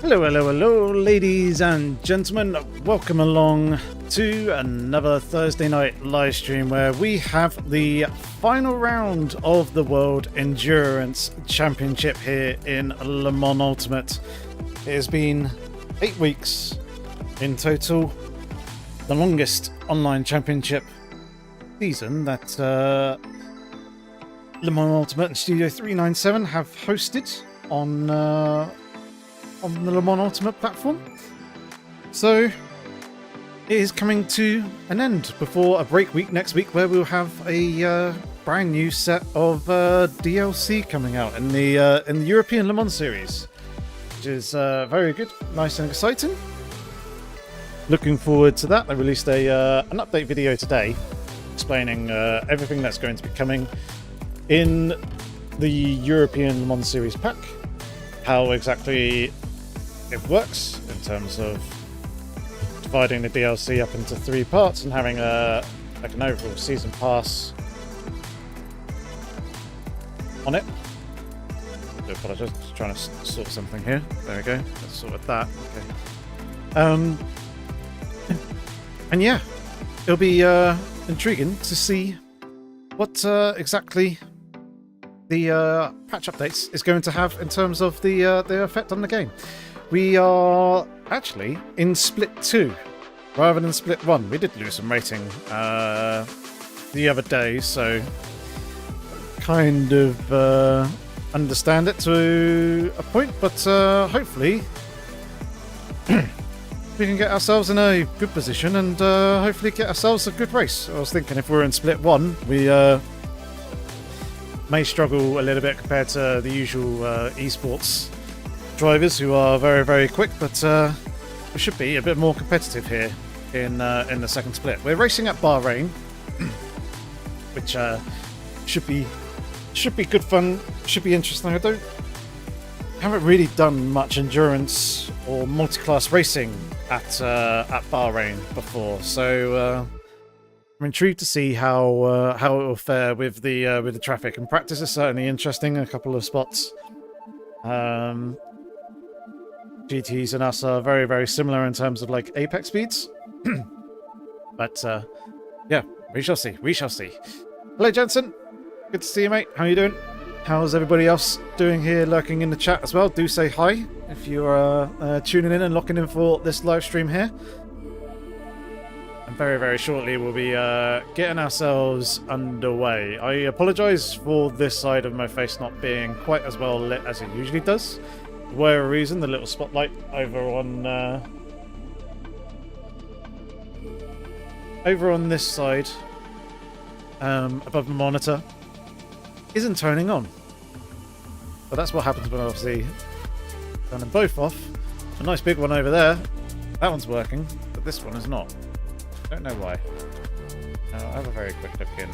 Hello, hello, hello, ladies and gentlemen. Welcome along to another Thursday night live stream where we have the final round of the World Endurance Championship here in Le Mans Ultimate. It has been 8 weeks in total, the longest online championship season that Le Mans Ultimate and Studio 397 have hosted on the Le Mans Ultimate platform. So it is coming to an end before a break week next week where we'll have a brand new set of DLC coming out in the European Le Mans series, which is very good, nice and exciting. Looking forward to that. I released an update video today explaining everything that's going to be coming in the European Le Mans series pack, how exactly it works in terms of dividing the DLC up into 3 parts and having an overall season pass on it. I do apologise, just trying to sort something here. There we go. Let's sort of that. Okay. And yeah, it'll be intriguing to see what exactly the patch updates is going to have in terms of the effect on the game. We are actually in Split 2 rather than Split 1. We did lose some rating the other day, so kind of understand it to a point, but hopefully we can get ourselves in a good position and hopefully get ourselves a good race. I was thinking if we're in Split 1, we may struggle a little bit compared to the usual esports drivers who are very, very quick, but we should be a bit more competitive here in the second split. We're racing at Bahrain, which should be good fun, should be interesting. I haven't really done much endurance or multi-class racing at Bahrain before, so I'm intrigued to see how it will fare with the traffic. And practice is certainly interesting. A couple of spots. GTs and us are very, very similar in terms of like apex speeds. But yeah, we shall see. We shall see. Hello, Jensen. Good to see you, mate. How are you doing? How's everybody else doing here, lurking in the chat as well? Do say hi if you are tuning in and locking in for this live stream here. And very, very shortly we'll be getting ourselves underway. I apologise for this side of my face not being quite as well lit as it usually does. For whatever reason, the little spotlight over on this side above the monitor isn't turning on. But that's what happens when I obviously turn them both off. A nice big one over there. That one's working, but this one is not. Don't know why. I'll have a very quick look in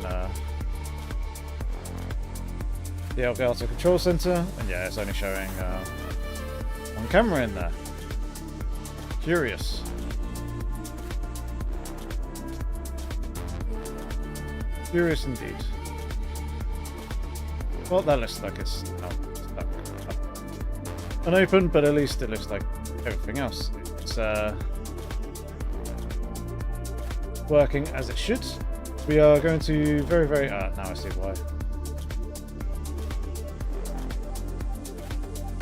the Elgato Control Center, and yeah, it's only showing one camera in there. Curious. Curious indeed. Well, that looks like it's unopened, but at least it looks like everything else. It's working as it should. We are going to very, very... now I see why.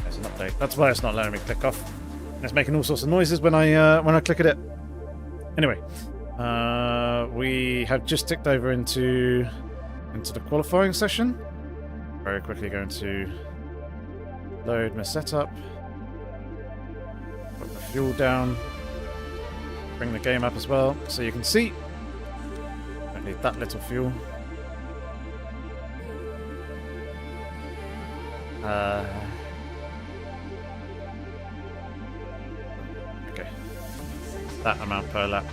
There's an update. That's why it's not letting me click off. It's making all sorts of noises when I click at it. Anyway, we have just ticked over into the qualifying session. Very quickly going to load my setup. Put the fuel down. Bring the game up as well, so you can see. Don't need that little fuel. Okay. That amount per lap.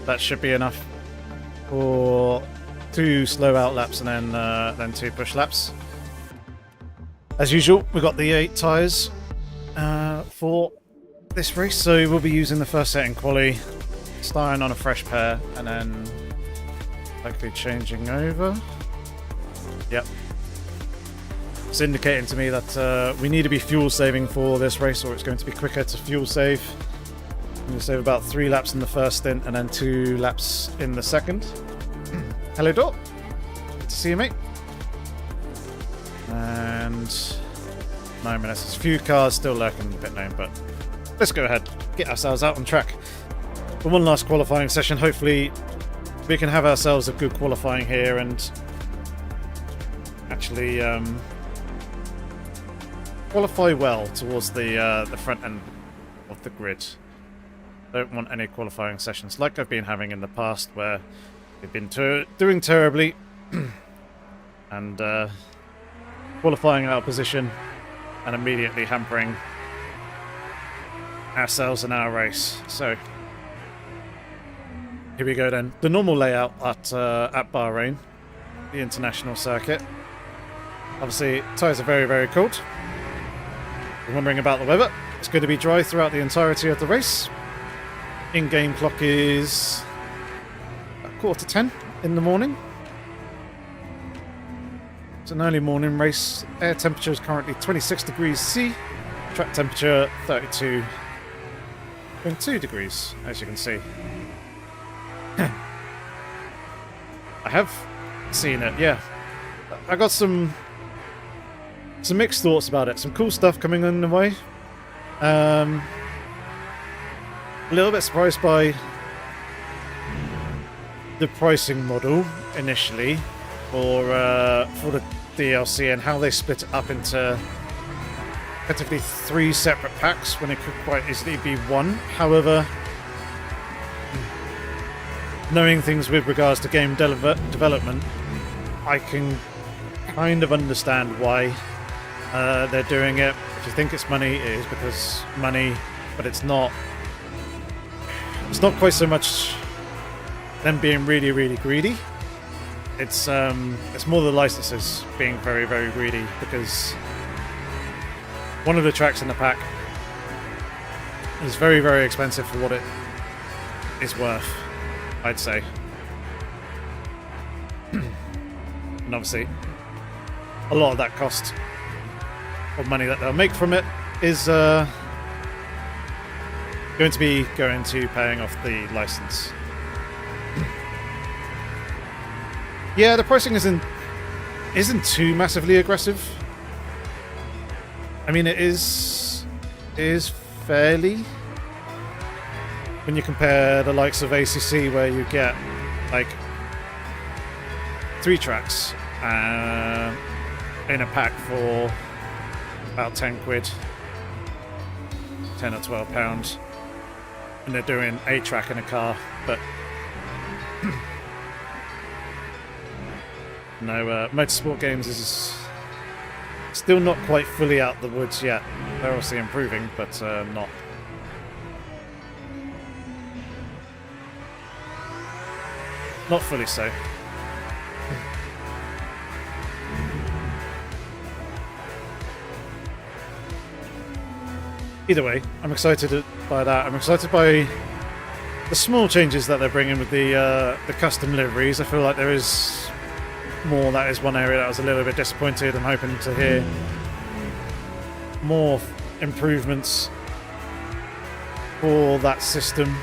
That should be enough for 2 slow out laps and then 2 push laps. As usual, we've got the 8 tyres for this race, so we'll be using the first set in quali, starting on a fresh pair, and then likely changing over. Yep. It's indicating to me that we need to be fuel saving for this race, or it's going to be quicker to fuel save. I'm going to save about 3 laps in the first stint and then 2 laps in the second. Hello, Dot. Good to see you, mate. And 9 minutes. There's a few cars still lurking in the pit lane, but let's go ahead, get ourselves out on track for one last qualifying session. Hopefully we can have ourselves a good qualifying here and actually qualify well towards the front end of the grid. Don't want any qualifying sessions like I've been having in the past where we've been doing terribly and qualifying out of position and immediately hampering ourselves in our race. So here we go then. The normal layout at Bahrain, the international circuit. Obviously, tyres are very, very cold. If you're wondering about the weather, it's going to be dry throughout the entirety of the race. In-game clock is about 9:45 in the morning. It's an early morning race. Air temperature is currently 26 degrees C. Track temperature 32.2 degrees, as you can see. I have seen it, yeah. I got some mixed thoughts about it. Some cool stuff coming in the way. A little bit surprised by the pricing model initially for the DLC and how they split it up into effectively 3 separate packs when it could quite easily be 1. However, knowing things with regards to game development, I can kind of understand why they're doing it. If you think it's money, it is because money, but it's not. It's not quite so much them being really, really greedy. It's more the licenses being very, very greedy, because one of the tracks in the pack is very, very expensive for what it is worth, I'd say. And obviously, a lot of that cost of money that they'll make from it is going to be going to paying off the license. Yeah, the pricing isn't too massively aggressive. I mean, it is fairly, when you compare the likes of ACC, where you get like 3 tracks in a pack for about 10 quid, 10 or 12 pounds, and they're doing a track in a car, but no, Motorsport Games is still not quite fully out the woods yet. They're obviously improving, but not fully so. Either way, I'm excited by that. I'm excited by the small changes that they're bringing with the custom liveries. I feel like there is more. That is one area that I was a little bit disappointed. I'm hoping to hear more improvements for that system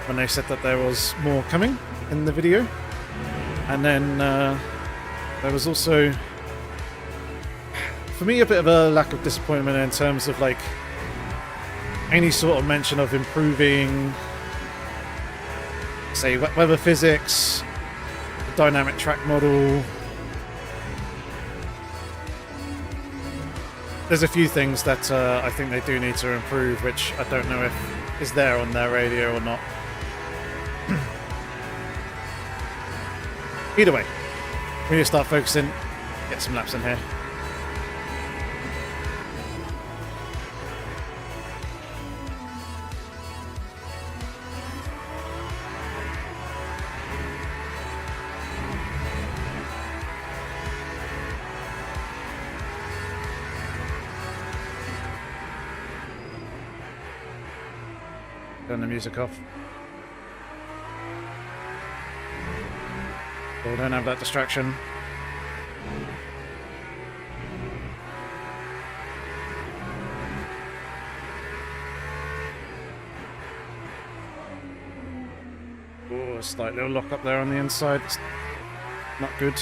when they said that there was more coming in the video. And then there was also, for me, a bit of a lack of disappointment in terms of like any sort of mention of improving, say, weather physics, the dynamic track model. There's a few things that I think they do need to improve, which I don't know if is there on their radio or not. Either way, we need to start focusing, get some laps in here. Turn the music off. So we don't have that distraction. Oh, a slight little lock up there on the inside. It's not good.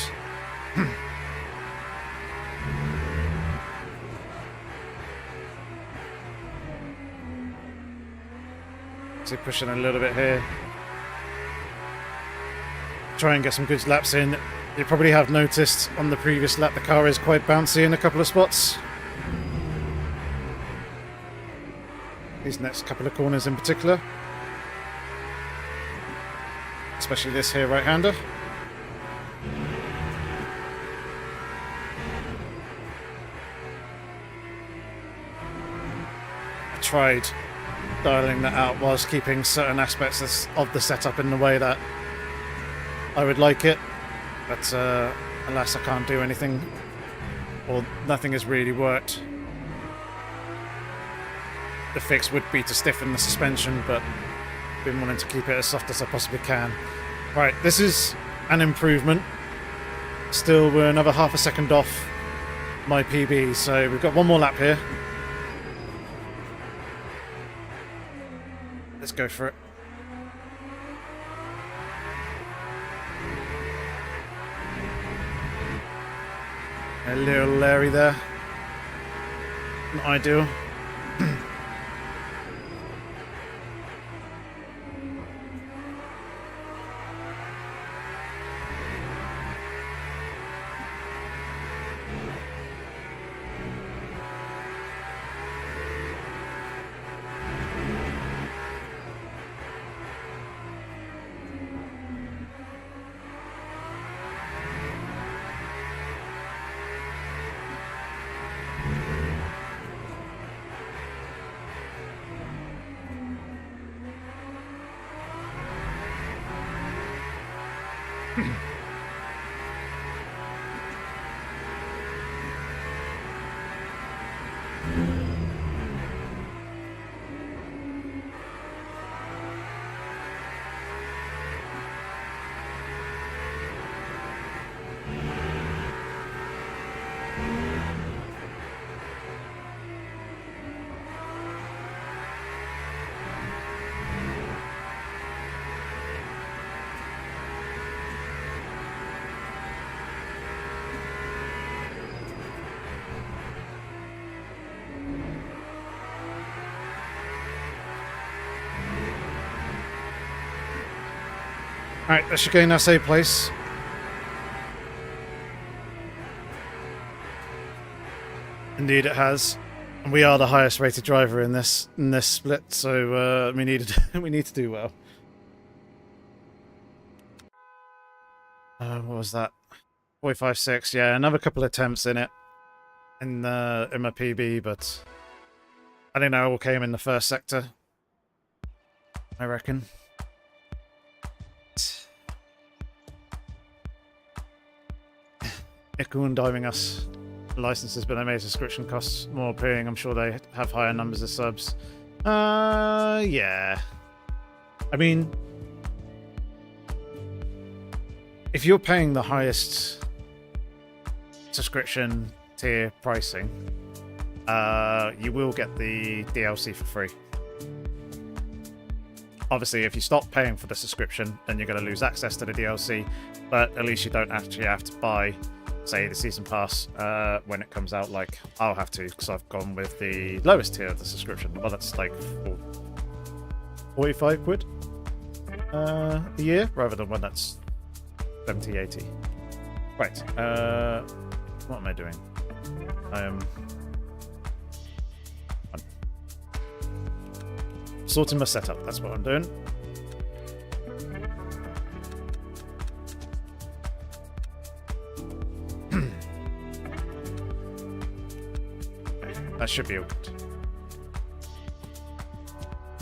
So pushing a little bit here. Try and get some good laps in. You probably have noticed on the previous lap the car is quite bouncy in a couple of spots. These next couple of corners in particular. Especially this here right-hander. I tried dialing that out whilst keeping certain aspects of the setup in the way that I would like it, but alas I can't do anything, or nothing has really worked. The fix would be to stiffen the suspension, but I've been wanting to keep it as soft as I possibly can. Right, this is an improvement. Still, we're another half a second off my PB, so we've got one more lap here. Let's go for it. A little Larry there. Not ideal. Alright, that should gain us a place. Indeed it has. And we are the highest rated driver in this split, so we need to do well. What was that? 45.6, yeah, another couple of attempts in it in my PB, but I think that all came in the first sector, I reckon. Ikun diving us licenses, but they made subscription costs more appealing. I'm sure they have higher numbers of subs. Yeah. I mean, if you're paying the highest subscription tier pricing, you will get the DLC for free. Obviously, if you stop paying for the subscription, then you're going to lose access to the DLC, but at least you don't actually have to buy, say, the season pass when it comes out, like I'll have to, because I've gone with the lowest tier of the subscription. Well, that's like 45 quid a year, rather than one that's 70, 80. Right, what am I doing? I'm sorting my setup, that's what I'm doing. That should be all good.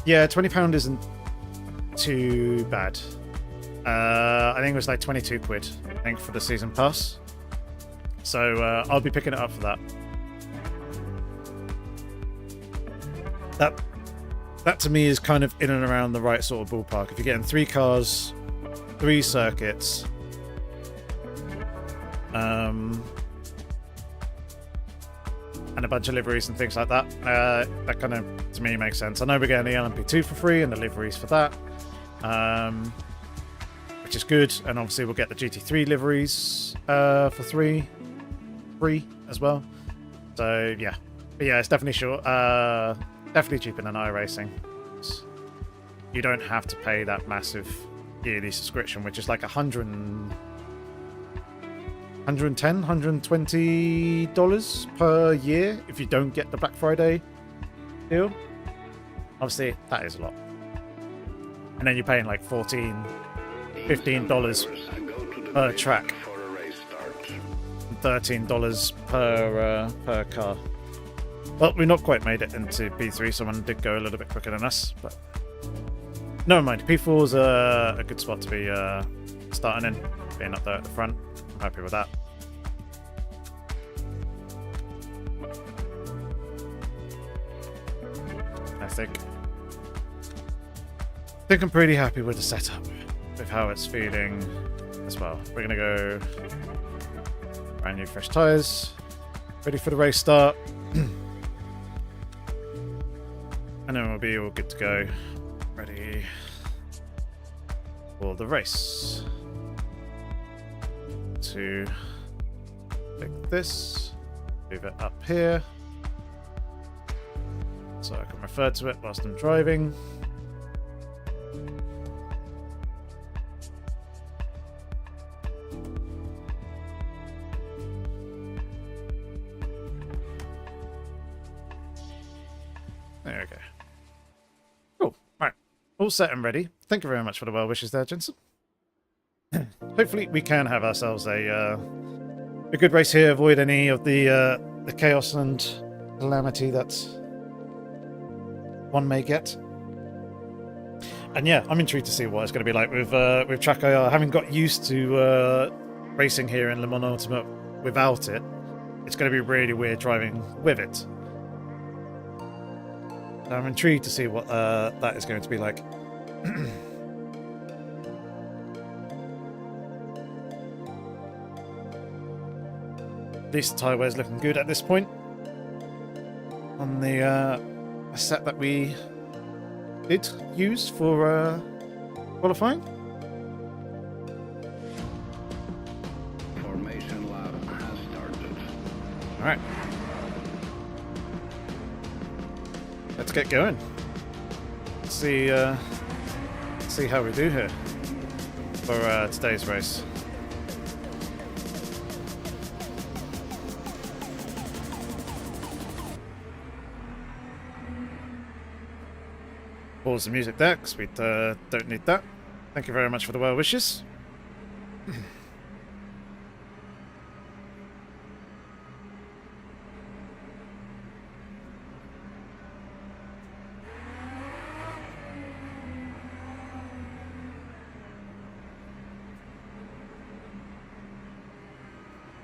Yeah, £20 isn't too bad. I think it was like 22 quid, I think, for the season pass. So I'll be picking it up for that. That to me is kind of in and around the right sort of ballpark. If you're getting 3 cars, 3 circuits, and a bunch of liveries and things like that, that kind of, to me, makes sense. I know we're getting the LMP2 for free and the liveries for that. which is good. And obviously we'll get the GT3 liveries for free as well. So yeah, but yeah, it's definitely short. Definitely cheaper than iRacing. You don't have to pay that massive yearly subscription, which is like $120 per year if you don't get the Black Friday deal. Obviously, that is a lot. And then you're paying like $15 per track, $13 per car. Well, we've not quite made it into P3, someone did go a little bit quicker than us, but never mind. P4 is a good spot to be starting in, being up there at the front. I'm happy with that. I think I'm pretty happy with the setup, with how it's feeling as well. We're gonna go brand new fresh tires, ready for the race start. And then we'll be all good to go, ready for the race. To take this, move it up here, so I can refer to it whilst I'm driving. There we go. Cool. Right. All set and ready. Thank you very much for the well wishes there, Jensen. Hopefully we can have ourselves a good race here, avoid any of the chaos and calamity that one may get. And yeah, I'm intrigued to see what it's going to be like with Track IR. Having got used to racing here in Le Mans Ultimate without it, it's going to be really weird driving with it. I'm intrigued to see what that is going to be like. At least the tyre wear's looking good at this point. On the set that we did use for qualifying. Formation lab has started. All right. Let's get going. Let's see how we do here for today's race. Pause the music there because we don't need that. Thank you very much for the well wishes.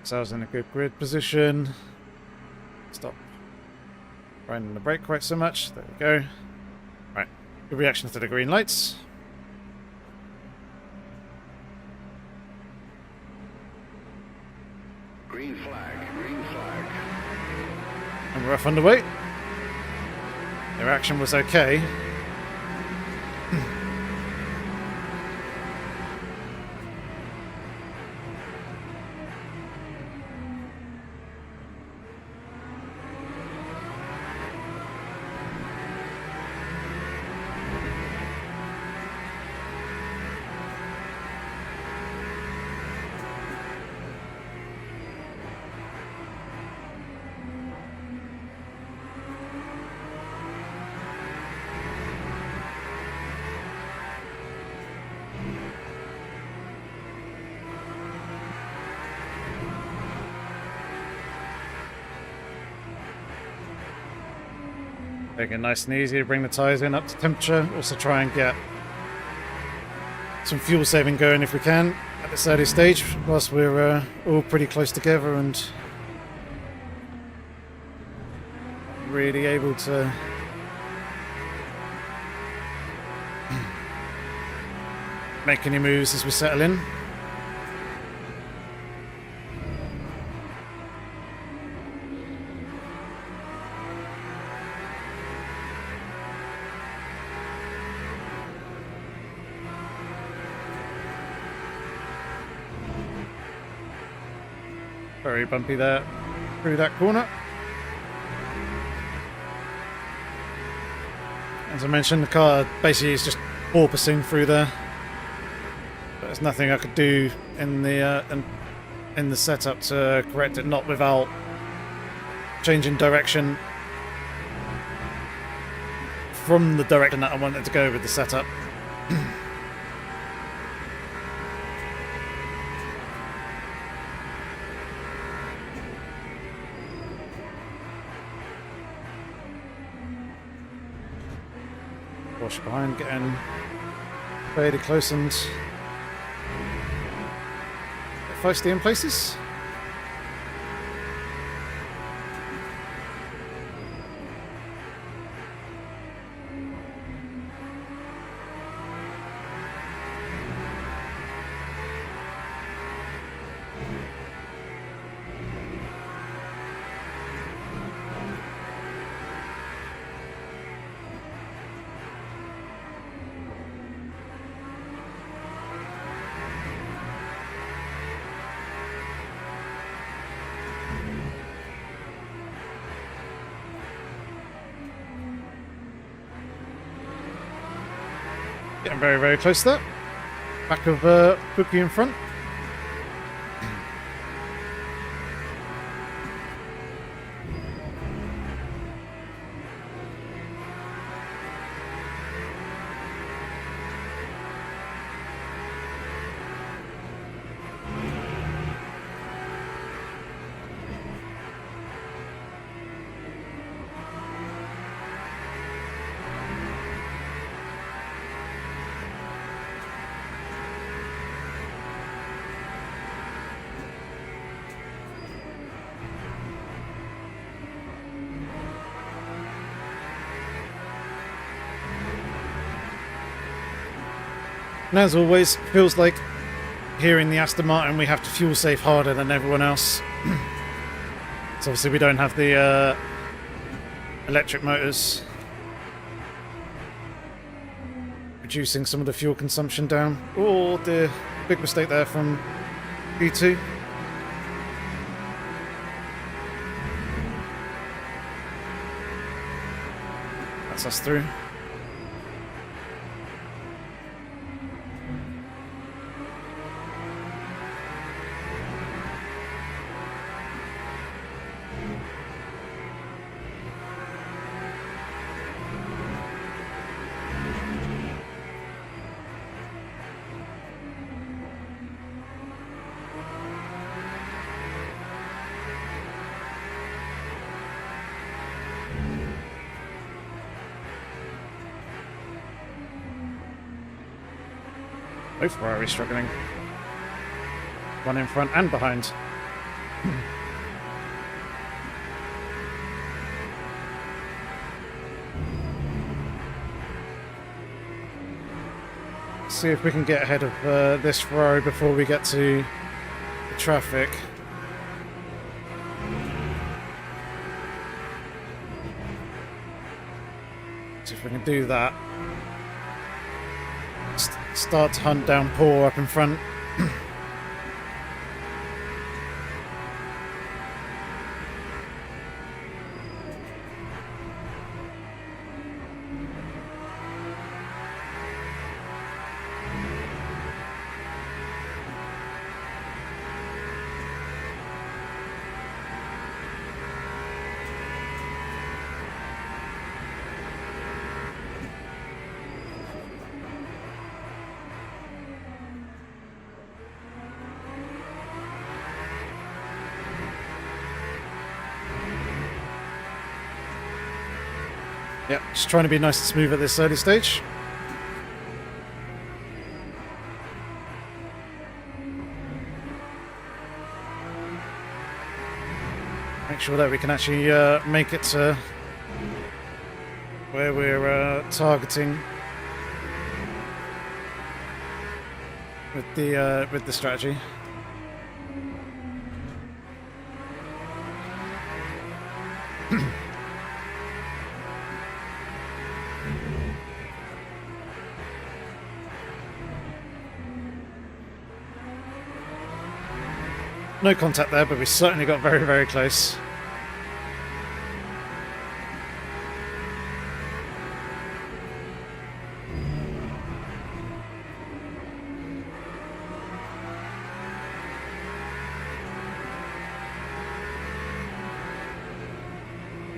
So I was in a good grid position. Stop grinding the brake quite so much. There we go. Right. Good reaction to the green lights. Green flag, green flag. And we're off underway. Their action was okay. Take it nice and easy to bring the tyres in up to temperature. Also try and get some fuel saving going if we can at this early stage, whilst we're all pretty close together and really able to make any moves as we settle in. very bumpy there through that corner. As I mentioned, the car basically is just porpoising through there. But there's nothing I could do in the setup to correct it, not without changing direction from the direction that I wanted to go with the setup. Wash behind, getting fairly close and feisty in places. Getting very, very close there. Back of Bookie in front. And as always, feels like here in the Aston Martin we have to fuel safe harder than everyone else. So obviously we don't have the electric motors, reducing some of the fuel consumption down. Oh, the big mistake there from B2. That's us through. Both Ferrari struggling. One in front and behind. See if we can get ahead of this Ferrari before we get to the traffic. See if we can do that. Start to hunt down Paul up in front. Yep, just trying to be nice and smooth at this early stage. Make sure that we can actually make it to where we're targeting with the strategy. No contact there, but we certainly got very, very close.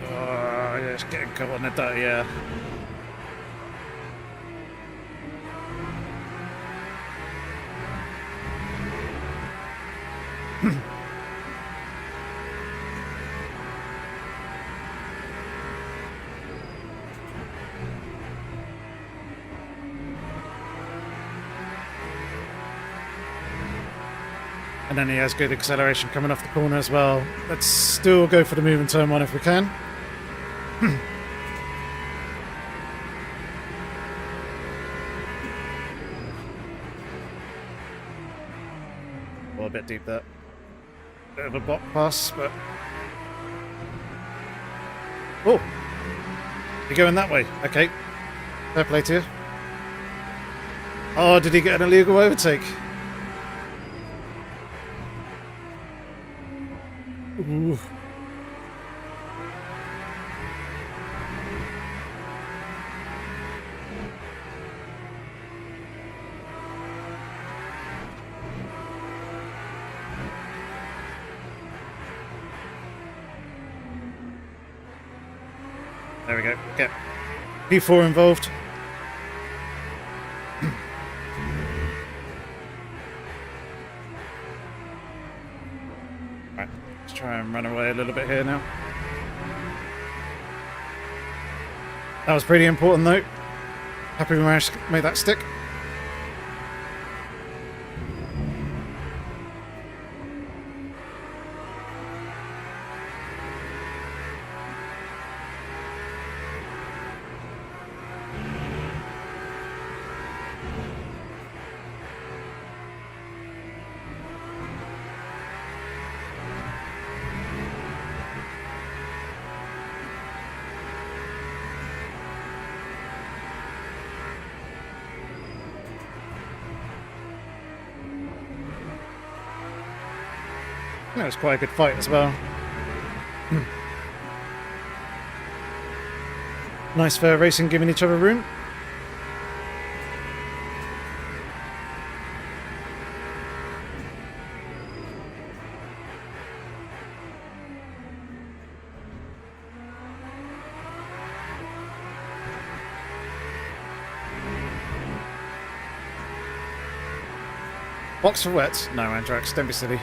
Oh, yeah, it's getting caught on the dirt, yeah. And then he has good acceleration coming off the corner as well. Let's still go for the move in turn one if we can. Well, a bit deep there. Bit of a bot pass, but... Oh! You're going that way. Okay. Fair play to you. Oh, did he get an illegal overtake? Ooh. There we go. Get P4 involved. Right, let's try and run away a little bit here now. That was pretty important though. Happy we managed to make that stick. That was quite a good fight as well. Nice fair racing, giving each other room. Box for wet? No, Andrax, don't be silly.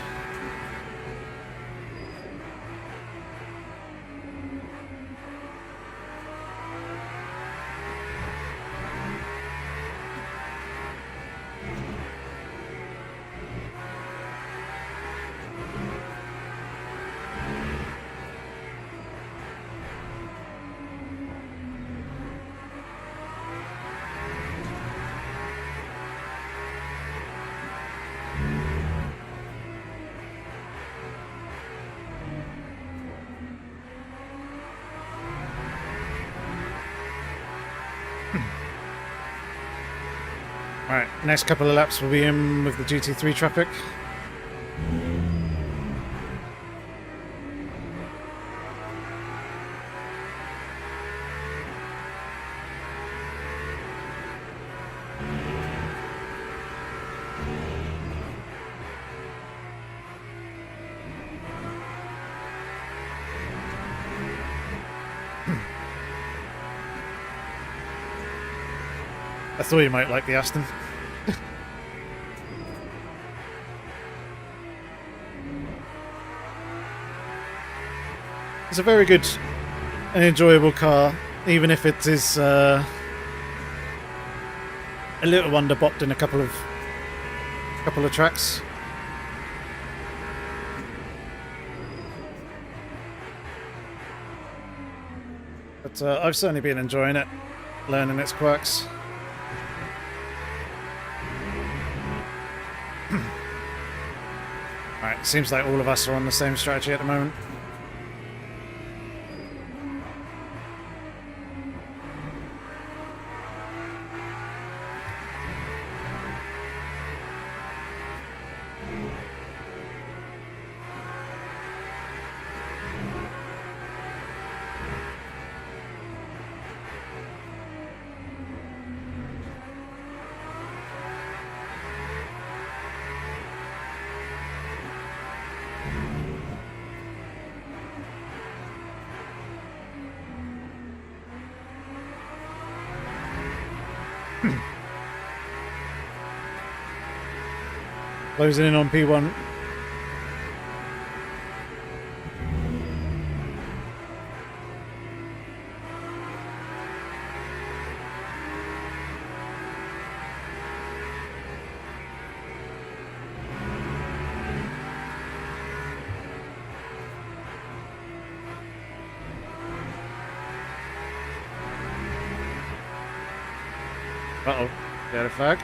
Alright, next couple of laps we'll be in with the GT3 traffic. I thought you might like the Aston. It's a very good and enjoyable car, even if it is a little underbopped in a couple of tracks. But I've certainly been enjoying it, learning its quirks. Alright, seems like all of us are on the same strategy at the moment. Closing in on P1. Uh-oh, get a flag.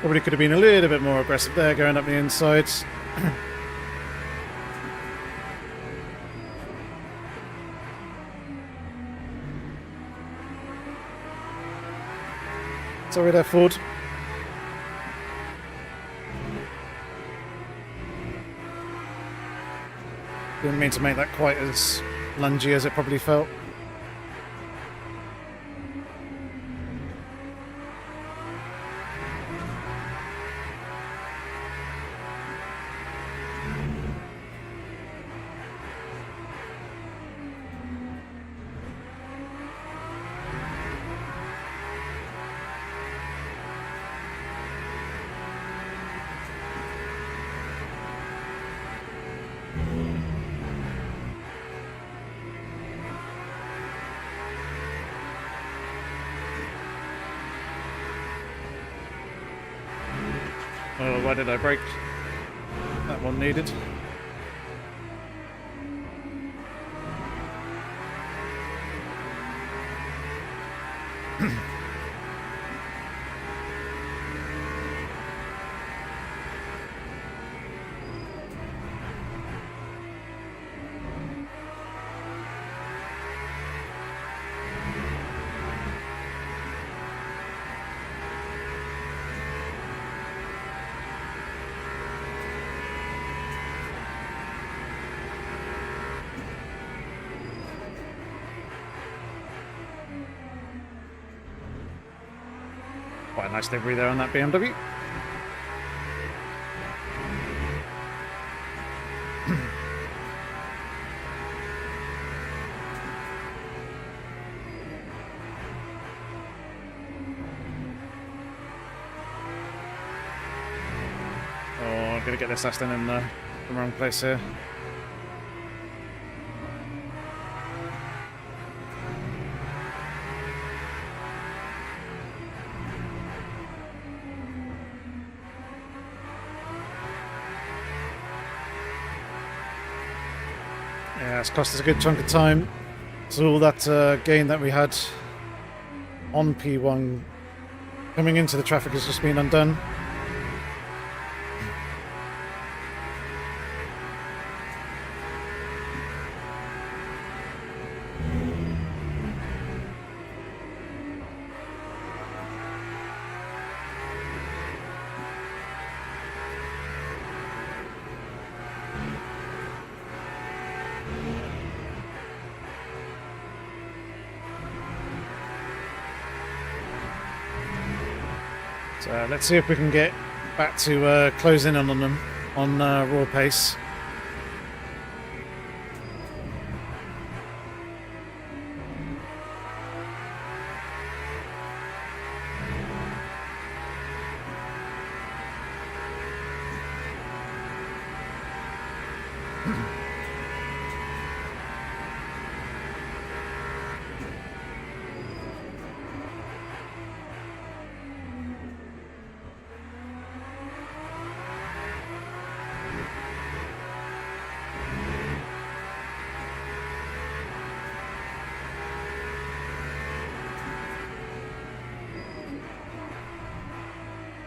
Probably could have been a little bit more aggressive there, going up the inside. Sorry there, Ford. Didn't mean to make that quite as lungy as it probably felt. Oh, why did I break? That one needed. Quite a nice delivery there on that BMW. Oh, I'm going to get this Aston in the wrong place here. Yeah, it's cost us a good chunk of time. So all that gain that we had on P1 coming into the traffic has just been undone. So let's see if we can get back to closing in on them on raw pace.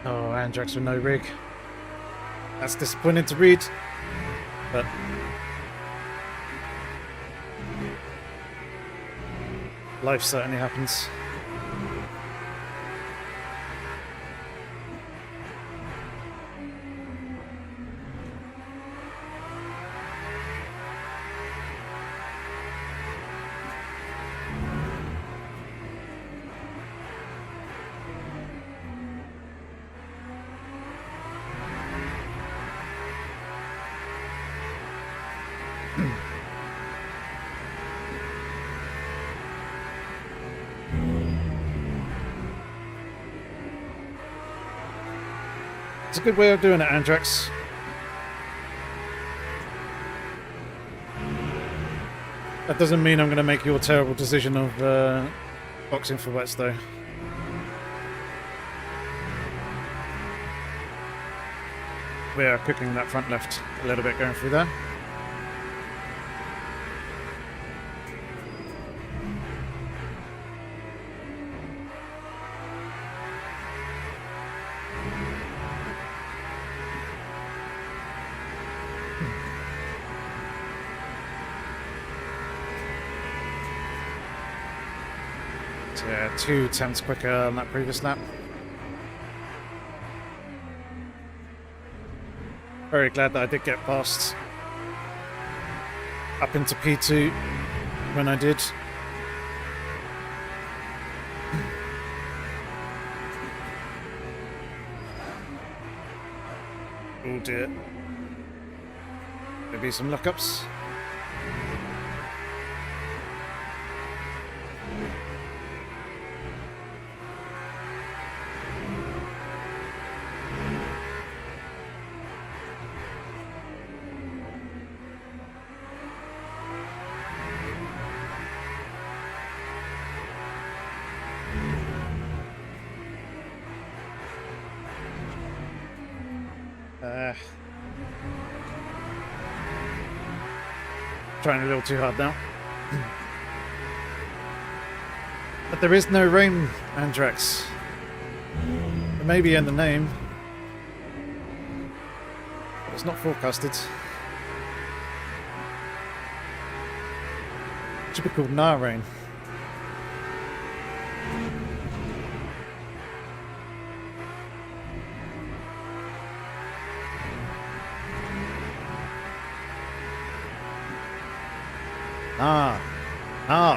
Oh, Andrax with no rig. That's disappointing to read, but life certainly happens. It's a good way of doing it, Andrax. That doesn't mean I'm going to make your terrible decision of boxing for wets, though. We are cooking that front left a little bit going through there. So yeah, 2 tenths quicker on that previous lap. Very glad that I did get past up into P2 when I did. Oh dear. There'll be some lockups. Trying a little too hard now. But there is no rain, Andrax. It may be in the name, but it's not forecasted. It should be called Nah rain.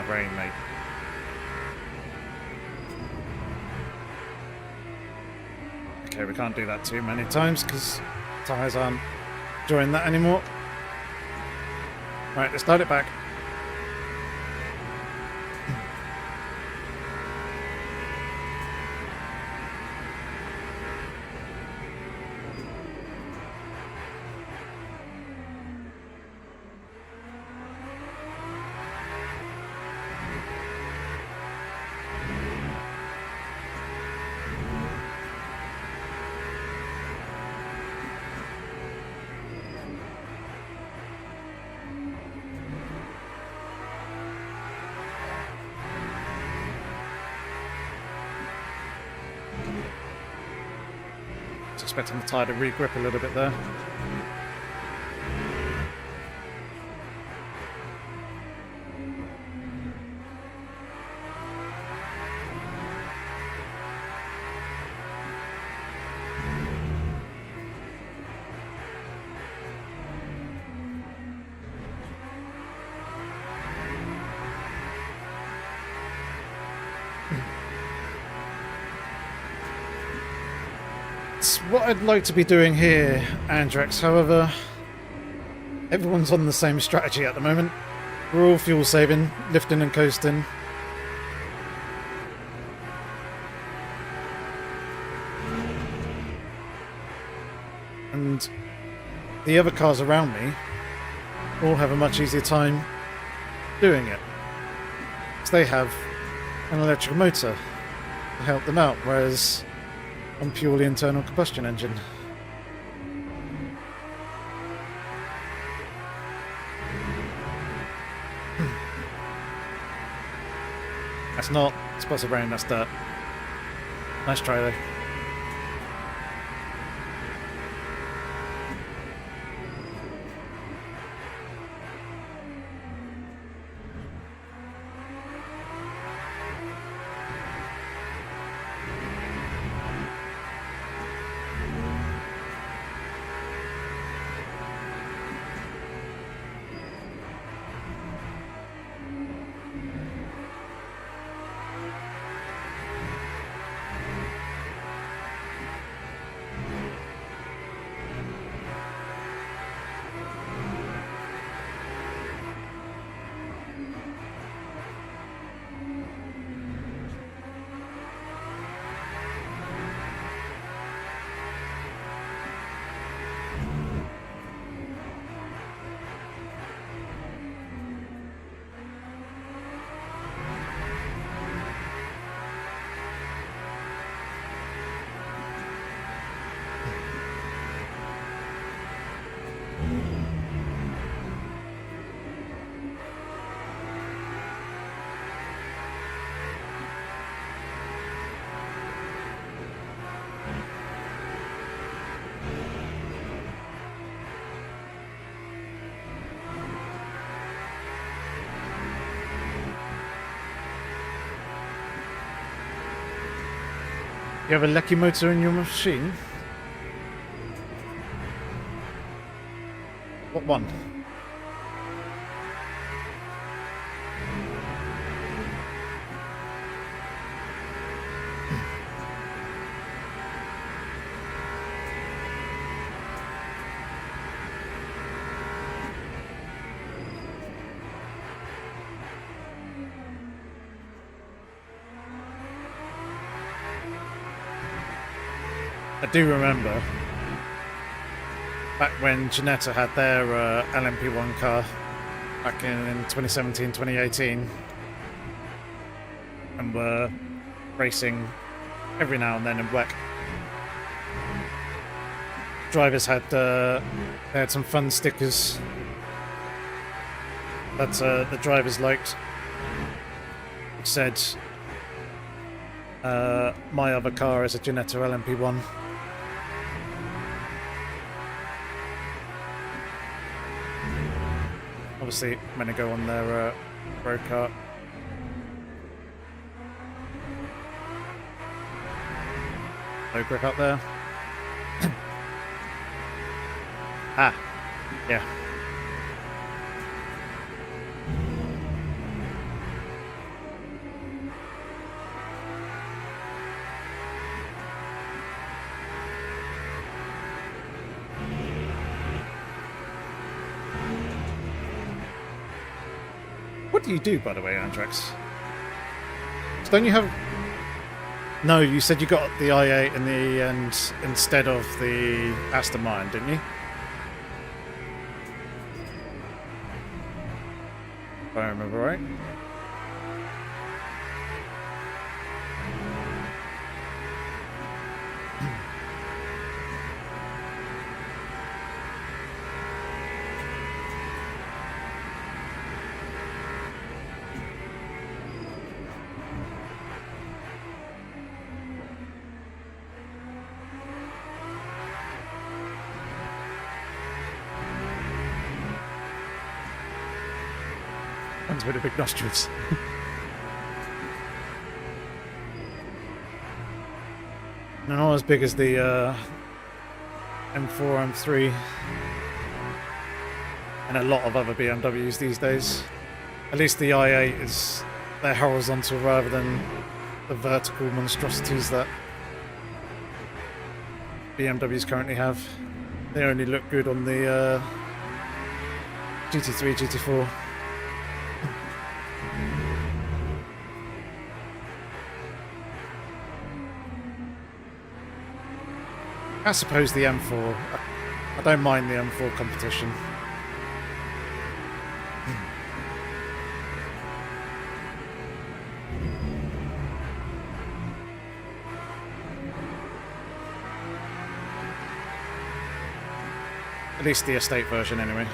Rain, mate. Okay, we can't do that too many times because tyres aren't enjoying that anymore. Right, let's start it back. Expecting the tyre to re-grip a little bit there. It's what I'd like to be doing here, Andrax. However, everyone's on the same strategy at the moment. We're all fuel saving, lifting and coasting. And the other cars around me all have a much easier time doing it. Because they have an electric motor to help them out, whereas I'm purely internal combustion engine. That's not supposed to rain, that's dirt. Nice try though. You have a Lecky motor in your machine? What one? I do remember back when Ginetta had their LMP1 car back in 2017, 2018, and were racing every now and then in WEC. Drivers had they had some fun stickers that the drivers liked. It said, "My other car is a Ginetta LMP1." Obviously, I'm going to go on their road kart. No grip up there. Ah, yeah. What do you do, by the way, Andrax? Don't you have... No, you said you got the i8 in the end instead of the Aston Martin, didn't you? If I remember right. One's with the big nostrils. They're not as big as the M4, M3, and a lot of other BMWs these days. At least the i8 is they're horizontal rather than the vertical monstrosities that BMWs currently have. They only look good on the GT3, GT4. I suppose the M4. I don't mind the M4 competition. At least the estate version, anyway.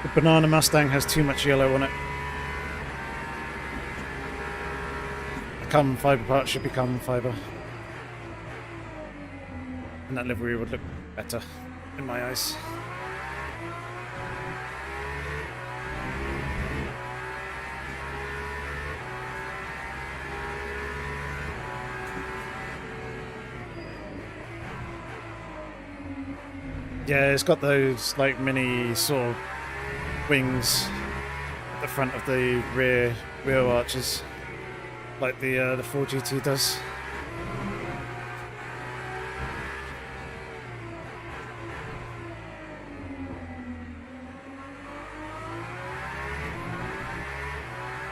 The banana Mustang has too much yellow on it. The carbon fibre part should be carbon fibre. And that livery would look better in my eyes. Yeah, it's got those like mini sort of wings at the front of the rear wheel arches, like the Ford GT does.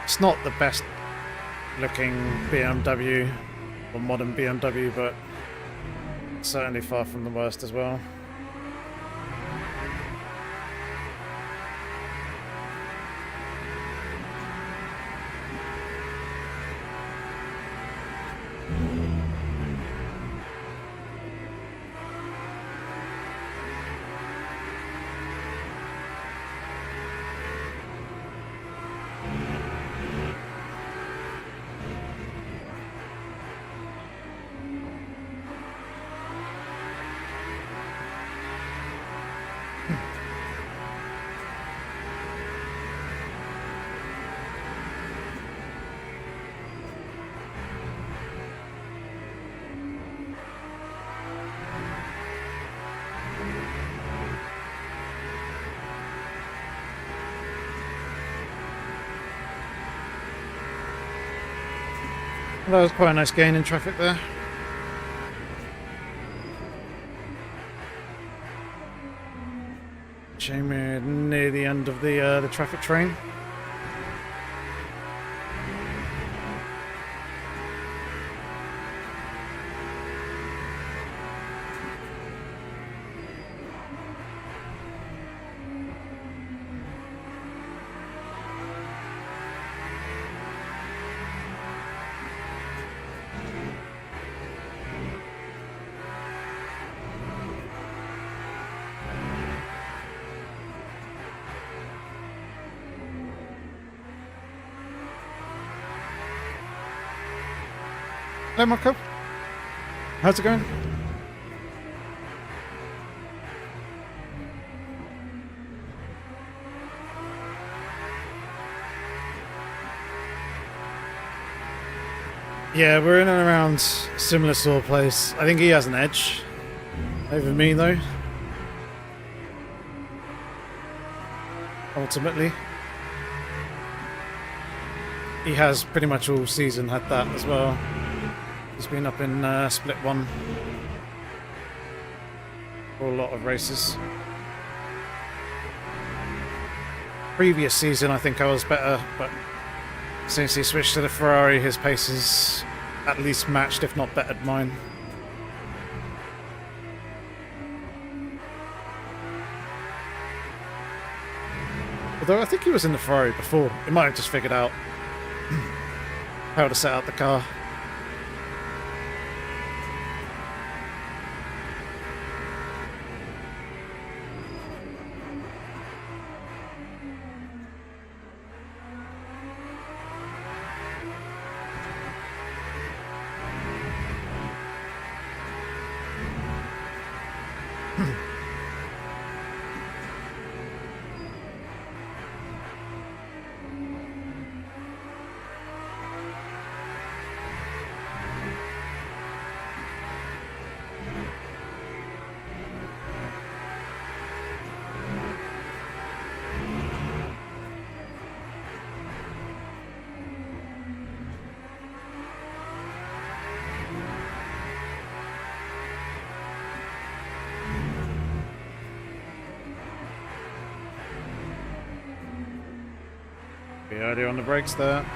It's not the best looking BMW or modern BMW, but it's certainly far from the worst as well. That was quite a nice gain in traffic there. Shame we're near the end of the traffic train. Hello, Marco. How's it going? Yeah, we're in and around similar sort of place. I think he has an edge over me, though. Ultimately. He has pretty much all season had that as well. He's been up in split 1 for a lot of races. Previous season, I think I was better, but since he switched to the Ferrari, his pace is at least matched, if not bettered mine. Although I think he was in the Ferrari before. He might have just figured out how to set out the car. Be earlier on the brakes there.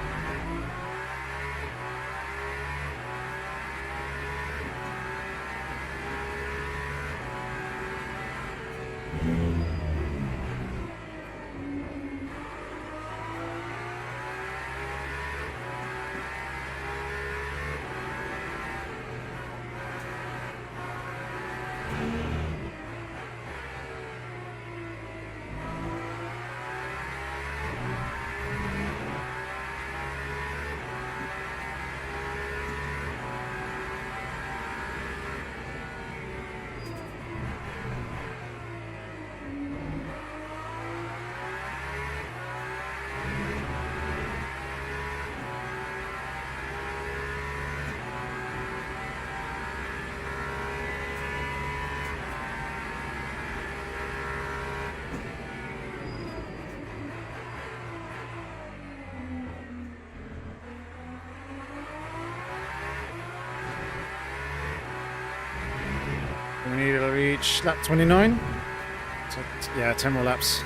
We need to reach lap 29. So, yeah, 10 more laps.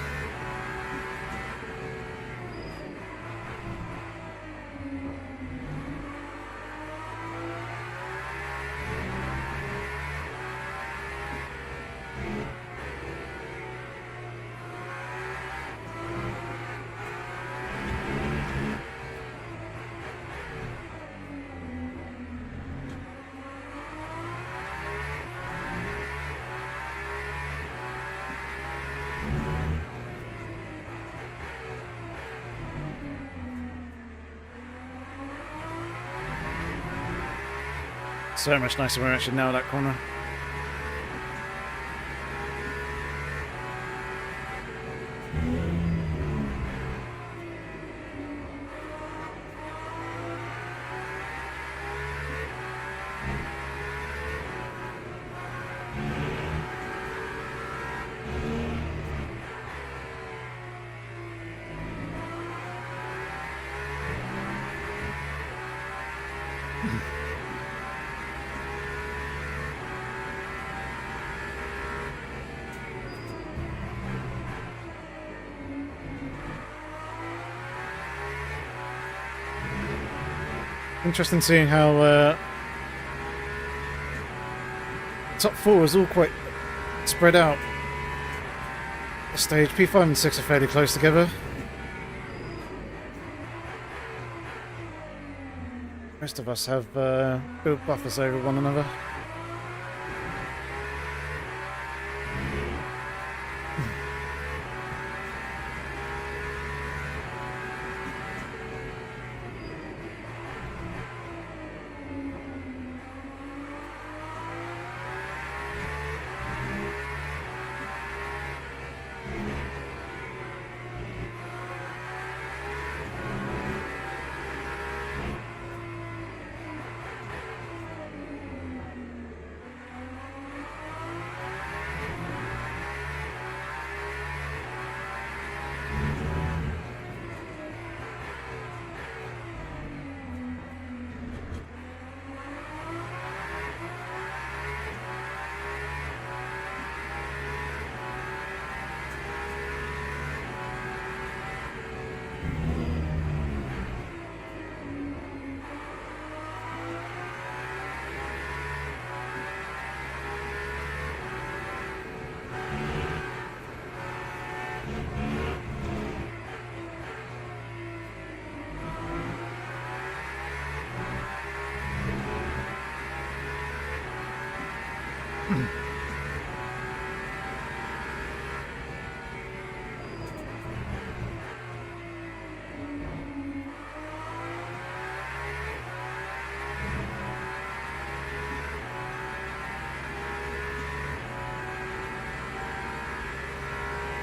So much nicer when we actually nail that corner. Interesting seeing how top four is all quite spread out. The stage P5 and 6 are fairly close together. Most of us have built buffers over one another.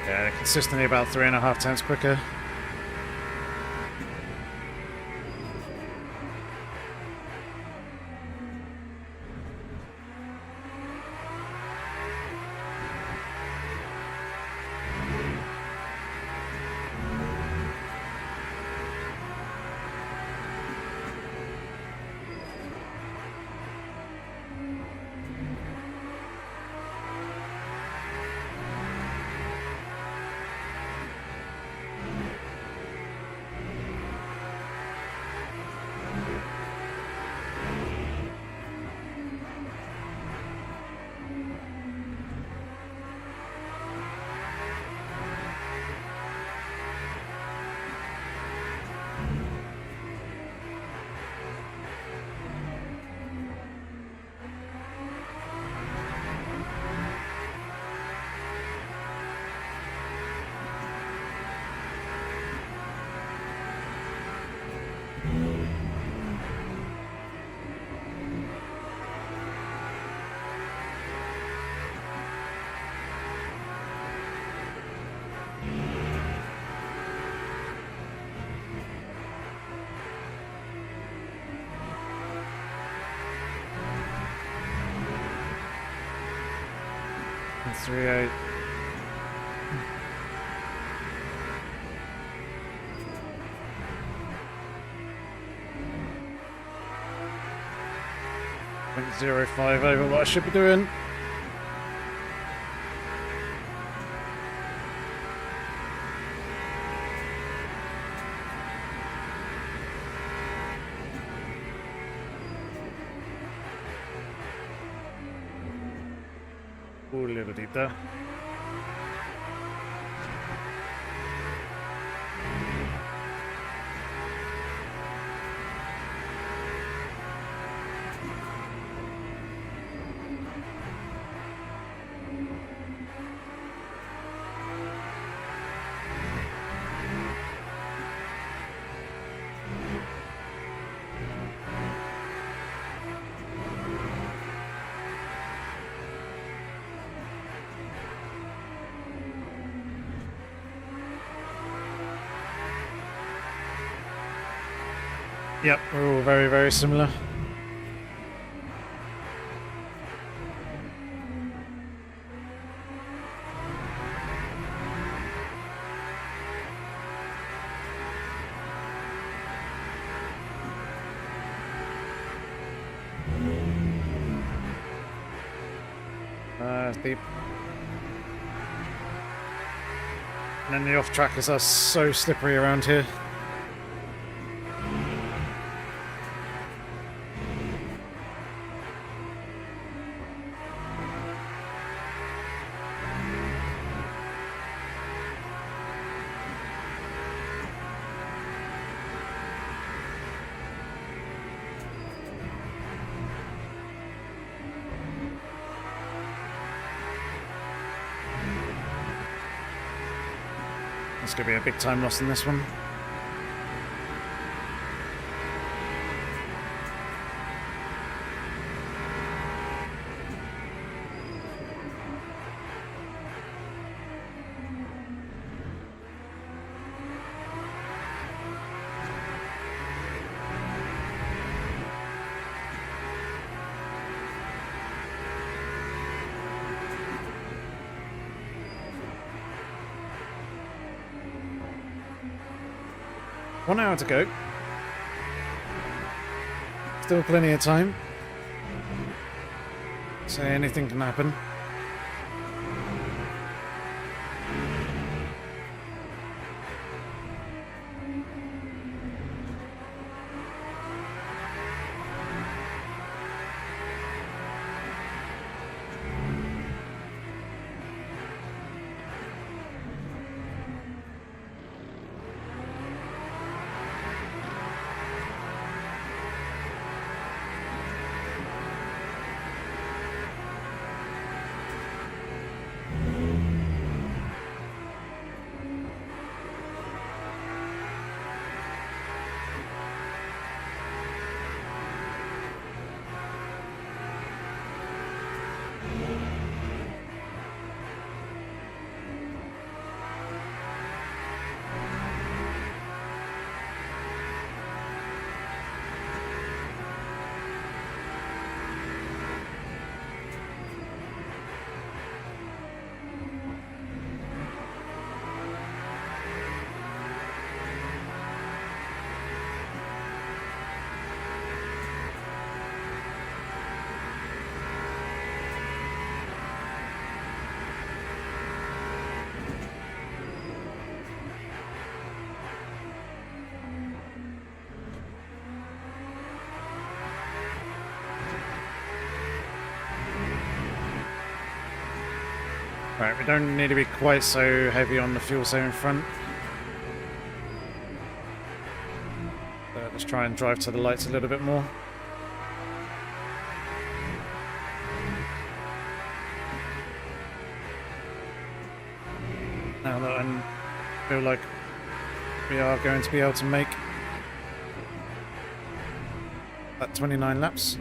Yeah, they're consistently about 3.5 times quicker. And 3.8. .05 over what I should be doing. Ooh, little dita. Yep, we're all very, very similar. Deep. And then the off-trackers are so slippery around here. There's going to be a big time loss in this one. One hour to go. Still plenty of time. So anything can happen. Right, we don't need to be quite so heavy on the fuel saving front. But let's try and drive to the lights a little bit more. Now that I feel like we are going to be able to make that 29 laps.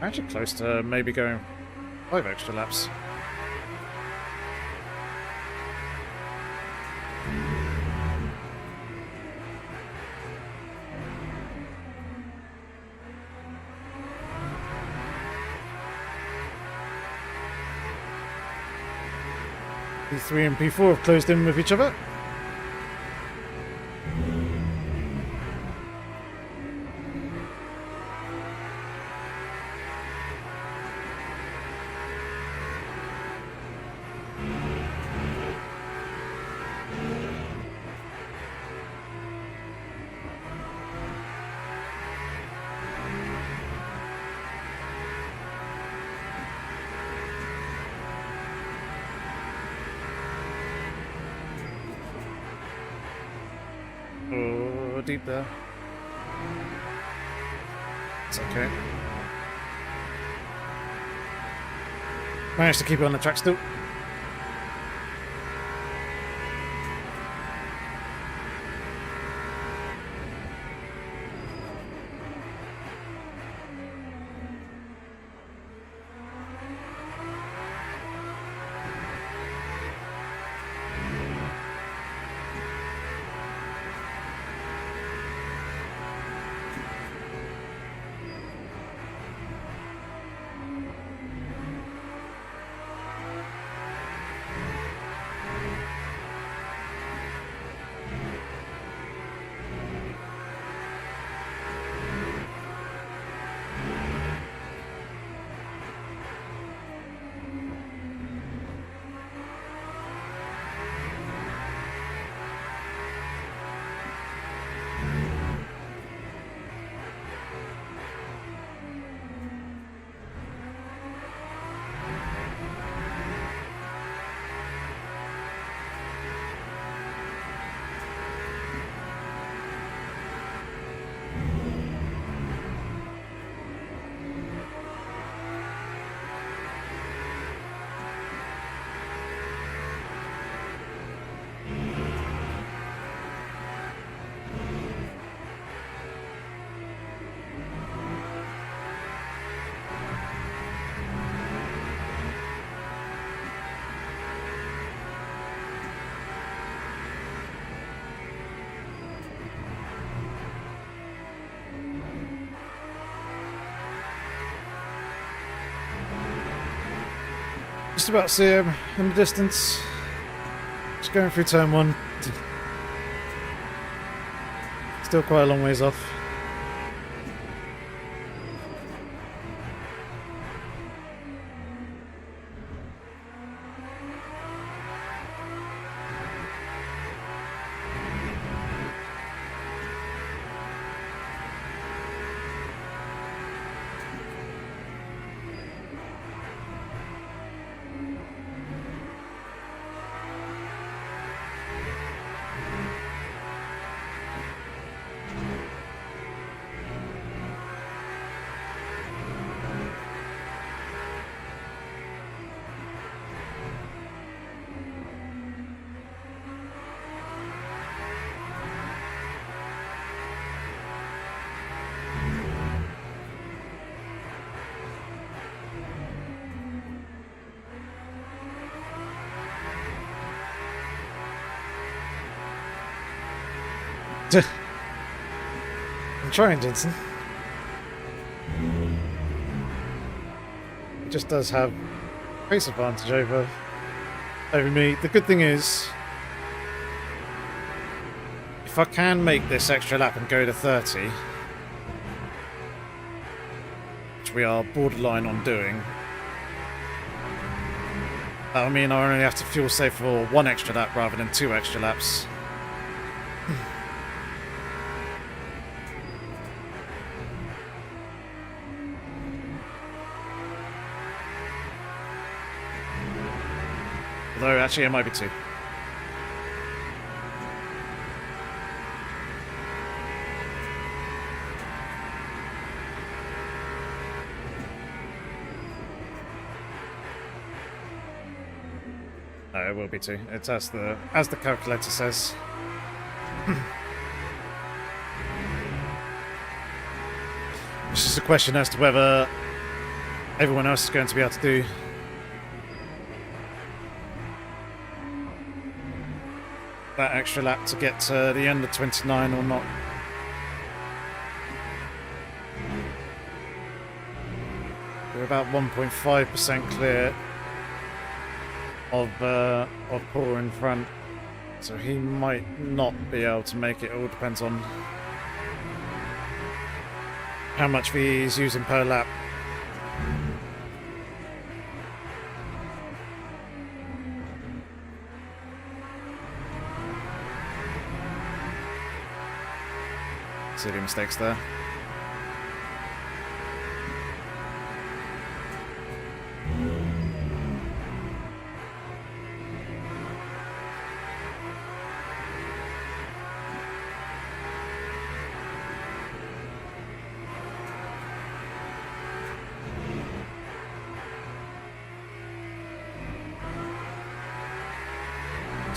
Actually close to maybe going 5 extra laps. P3 and P4 have closed in with each other. Oh, deep there. It's okay. Managed to keep it on the track still. Just about see him in the distance. Just going through turn 1. Still quite a long ways off. I'm trying, Jensen. He just does have pace advantage over me. The good thing is, if I can make this extra lap and go to 30, which we are borderline on doing, that'll mean I only have to fuel save for 1 extra lap rather than 2 extra laps. Although, actually, it might be 2. No, it will be 2. It's as the calculator says. It's just a question as to whether everyone else is going to be able to do that extra lap to get to the end of 29 or not. We're about 1.5% clear of Paul in front, so he might not be able to make it. It all depends on how much he's using per lap. Silly mistakes there.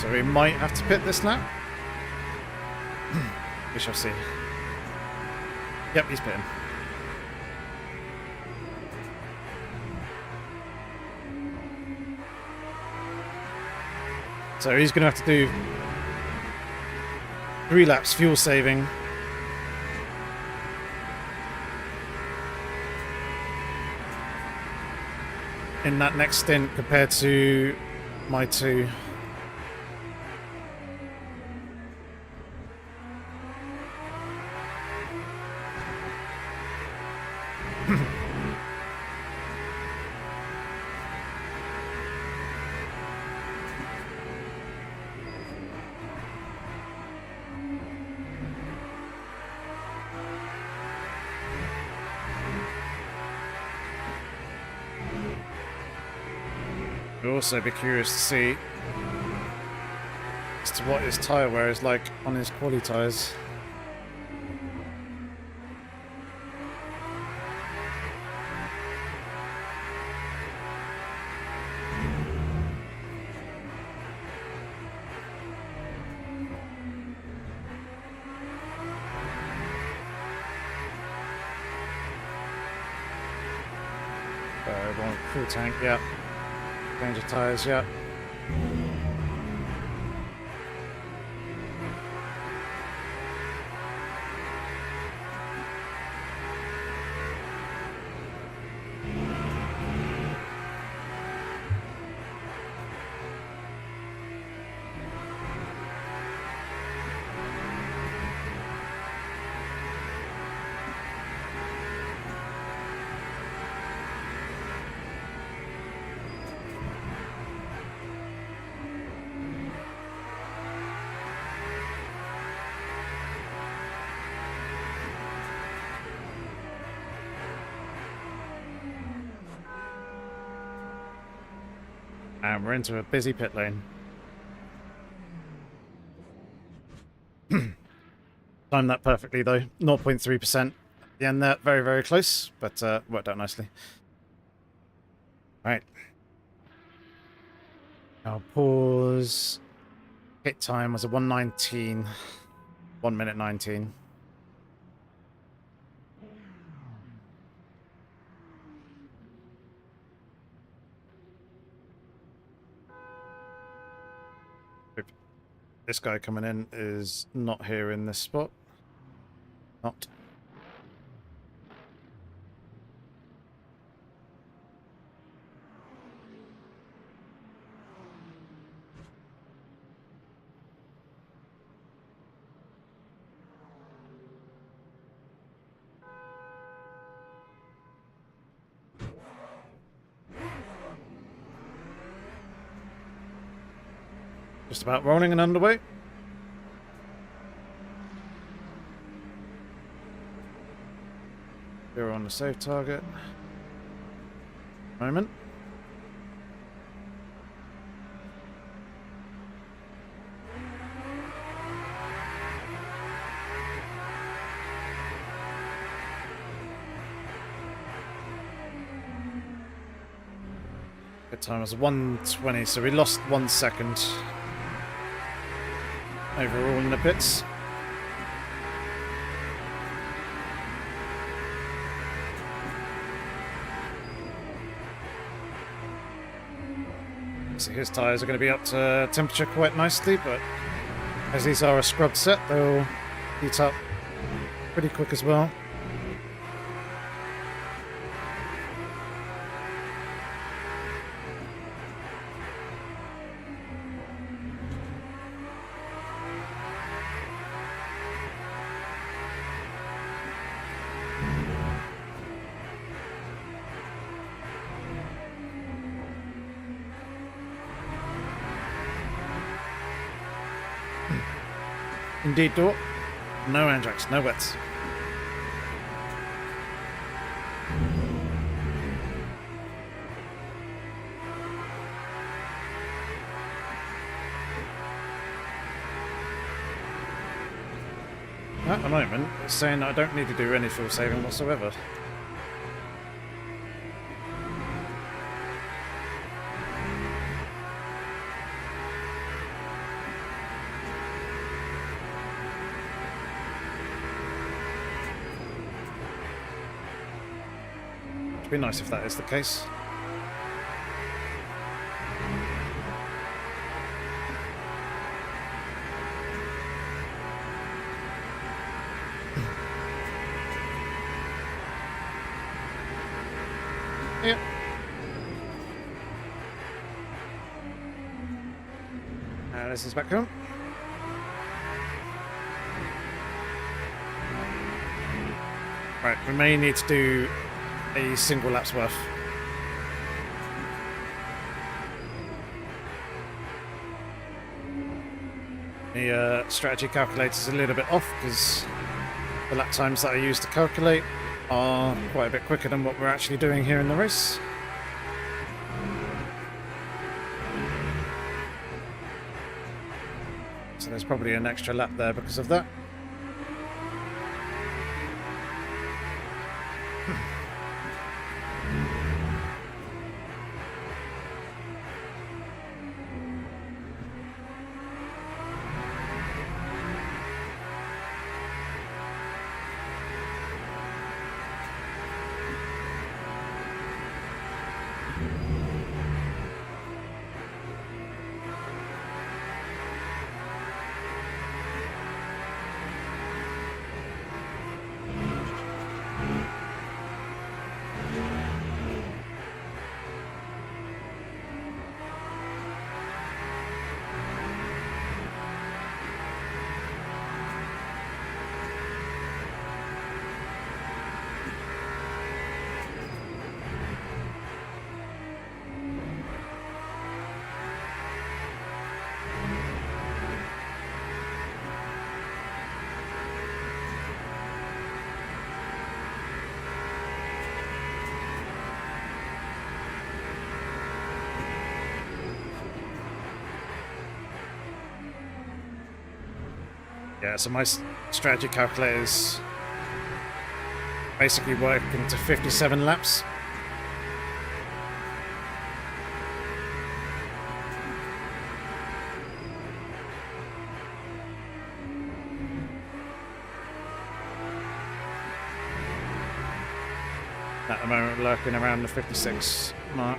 So we might have to pit this lap. We shall see. Yep, he's pitting. So he's going to have to do 3 laps fuel saving. In that next stint compared to my 2. We'll also be curious to see as to what his tyre wear is like on his quali tyres. One full tank, yeah. Change of tyres, yeah. And we're into a busy pit lane. Timed that perfectly though. 0.3% at the end there. Very, very close, but worked out nicely. Right. I'll pause. Hit time was a 1:19. 1 minute 19. This guy coming in is not here in this spot. Not. Just about rolling and underway. We're on the safe target. Moment. Good time was 1:20, so we lost 1 second. Overall in the pits. So his tyres are going to be up to temperature quite nicely, but as these are a scrubbed set, they'll heat up pretty quick as well. Indeed, Dort. No Andrax, no wets. At the moment, it's saying I don't need to do any fuel saving whatsoever. be nice if that is the case. Yep. This is back home. Right, we may need to do a single lap's worth. The strategy calculator is a little bit off because the lap times that I use to calculate are quite a bit quicker than what we're actually doing here in the race. So there's probably an extra lap there because of that. Yeah, so my strategy calculator is basically working to 57 laps. At the moment, we're lurking around the 56 mark.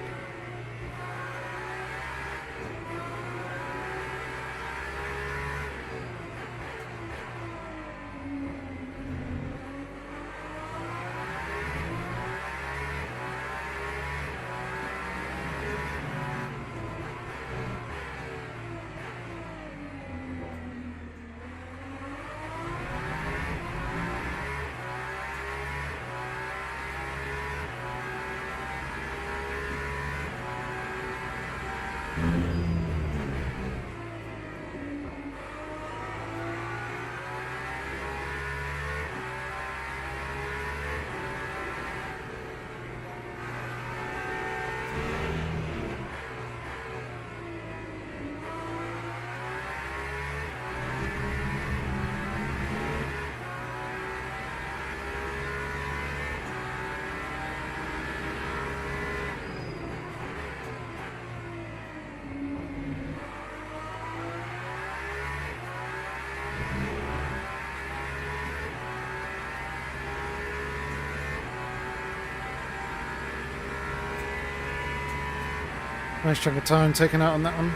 Nice chunk of time taken out on that one.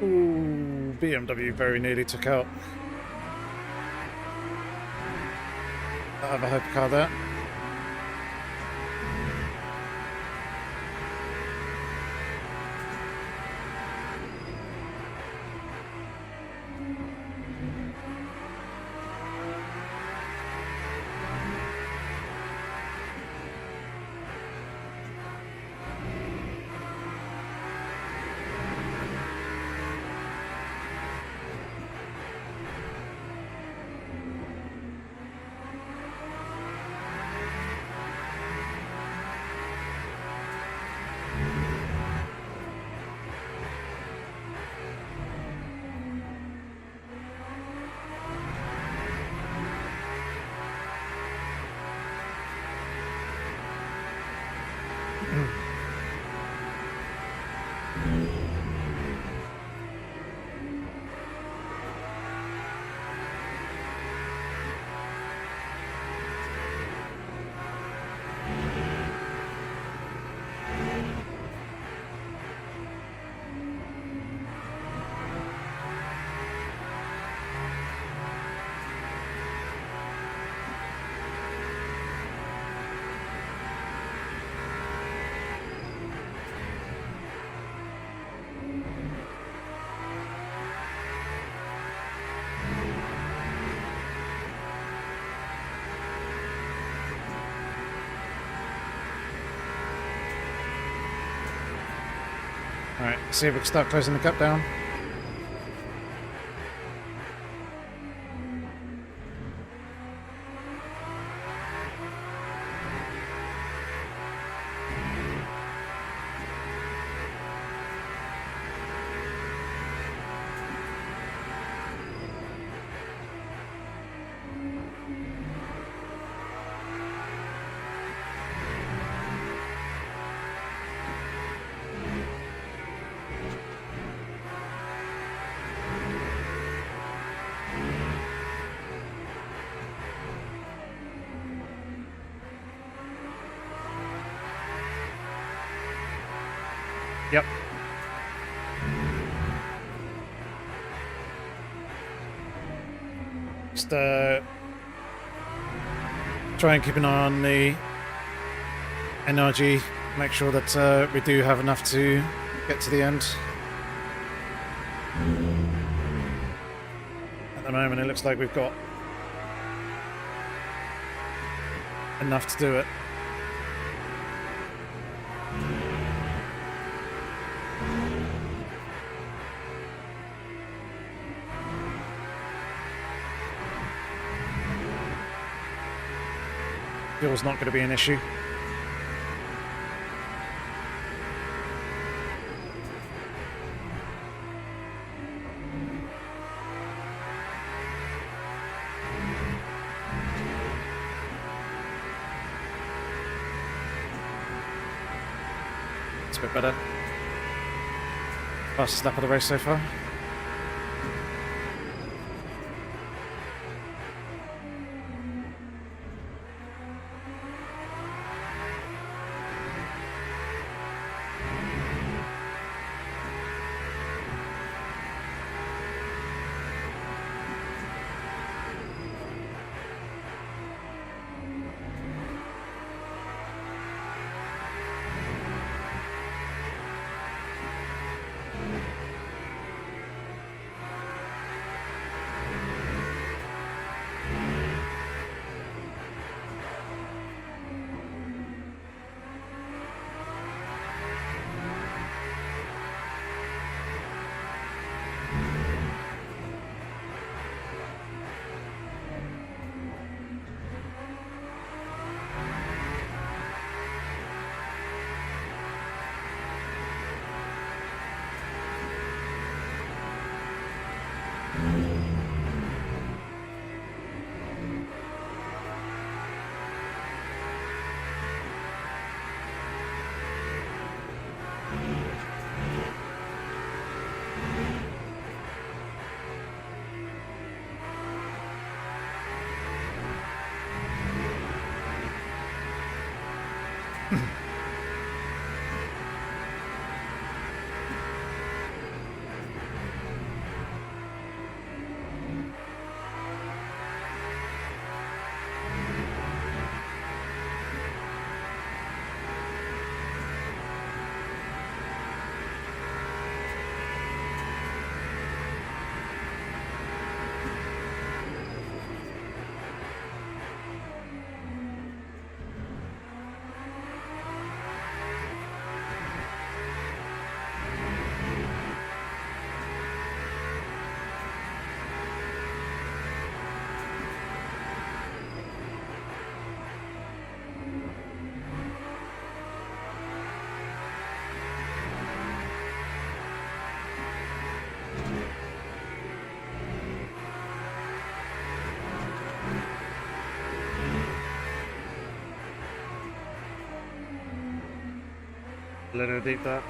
Ooh, BMW very nearly took out that other hypercar there. Alright, see if we can start closing the gap down. Yep. Just try and keep an eye on the NRG. Make sure that we do have enough to get to the end. At the moment, it looks like we've got enough to do it. Fuel's not going to be an issue. It's a bit better. Fastest lap of the race so far. A little deep that.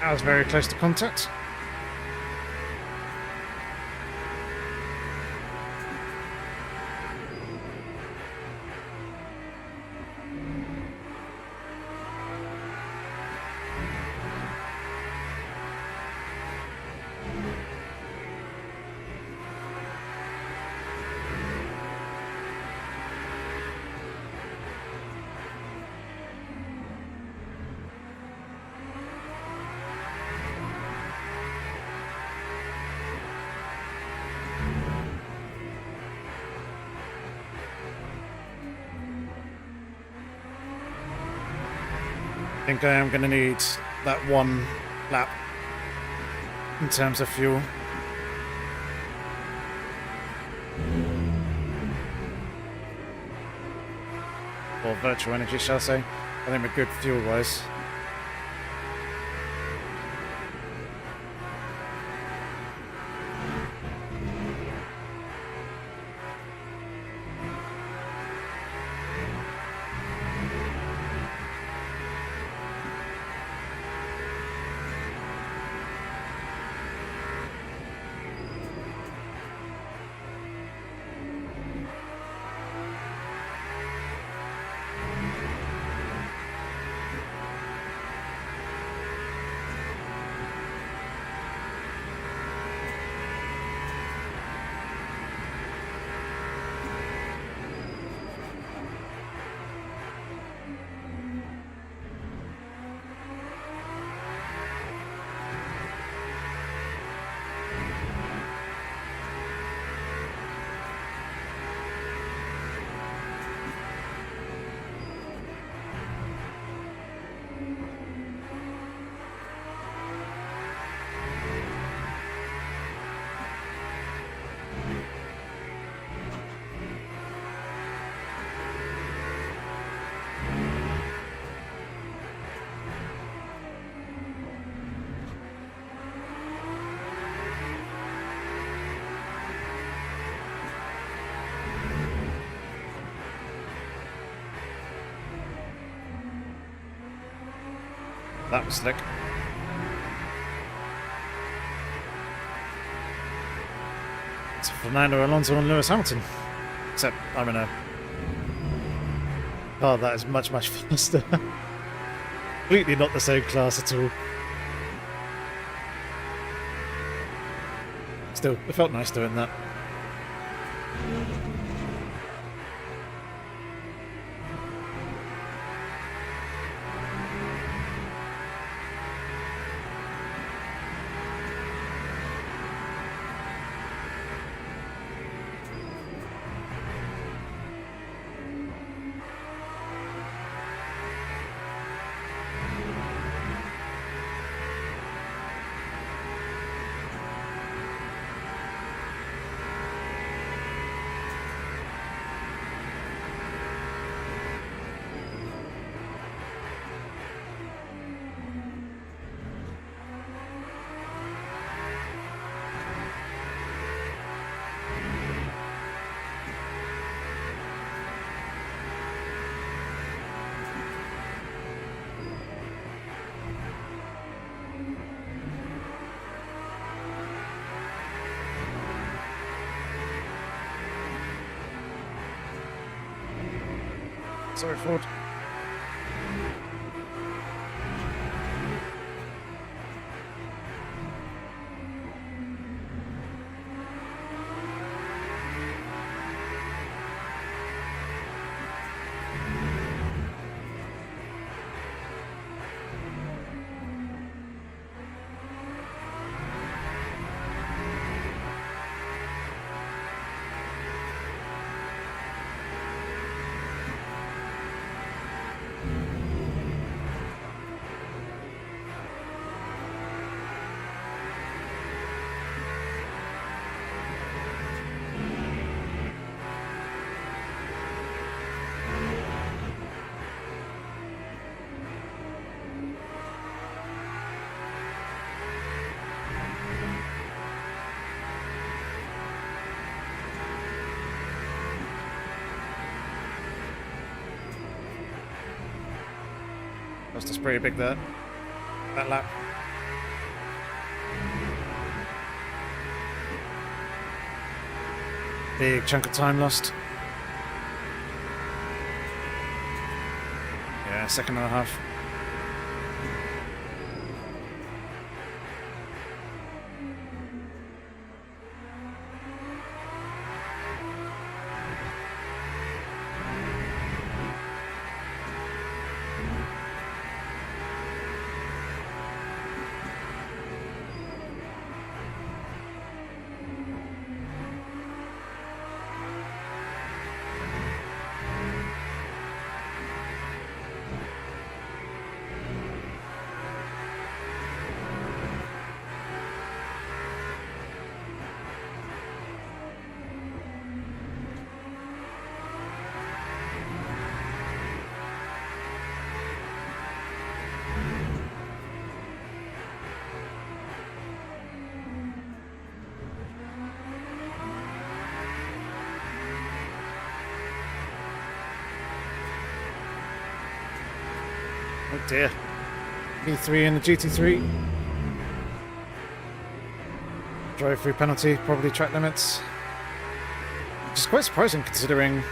That was very close to contact. I think I am going to need that one lap in terms of fuel. Or virtual energy, shall I say. I think we're good fuel-wise. That was slick. It's Fernando Alonso and Lewis Hamilton. Except I'm in a car that is much, much faster. Completely not the same class at all. Still, it felt nice doing that. Sorry, Ford. That's just pretty big there. That lap. Big chunk of time lost. Yeah, second and a half. Oh dear. P3 in the GT3. Drive through penalty, probably track limits. Which is quite surprising considering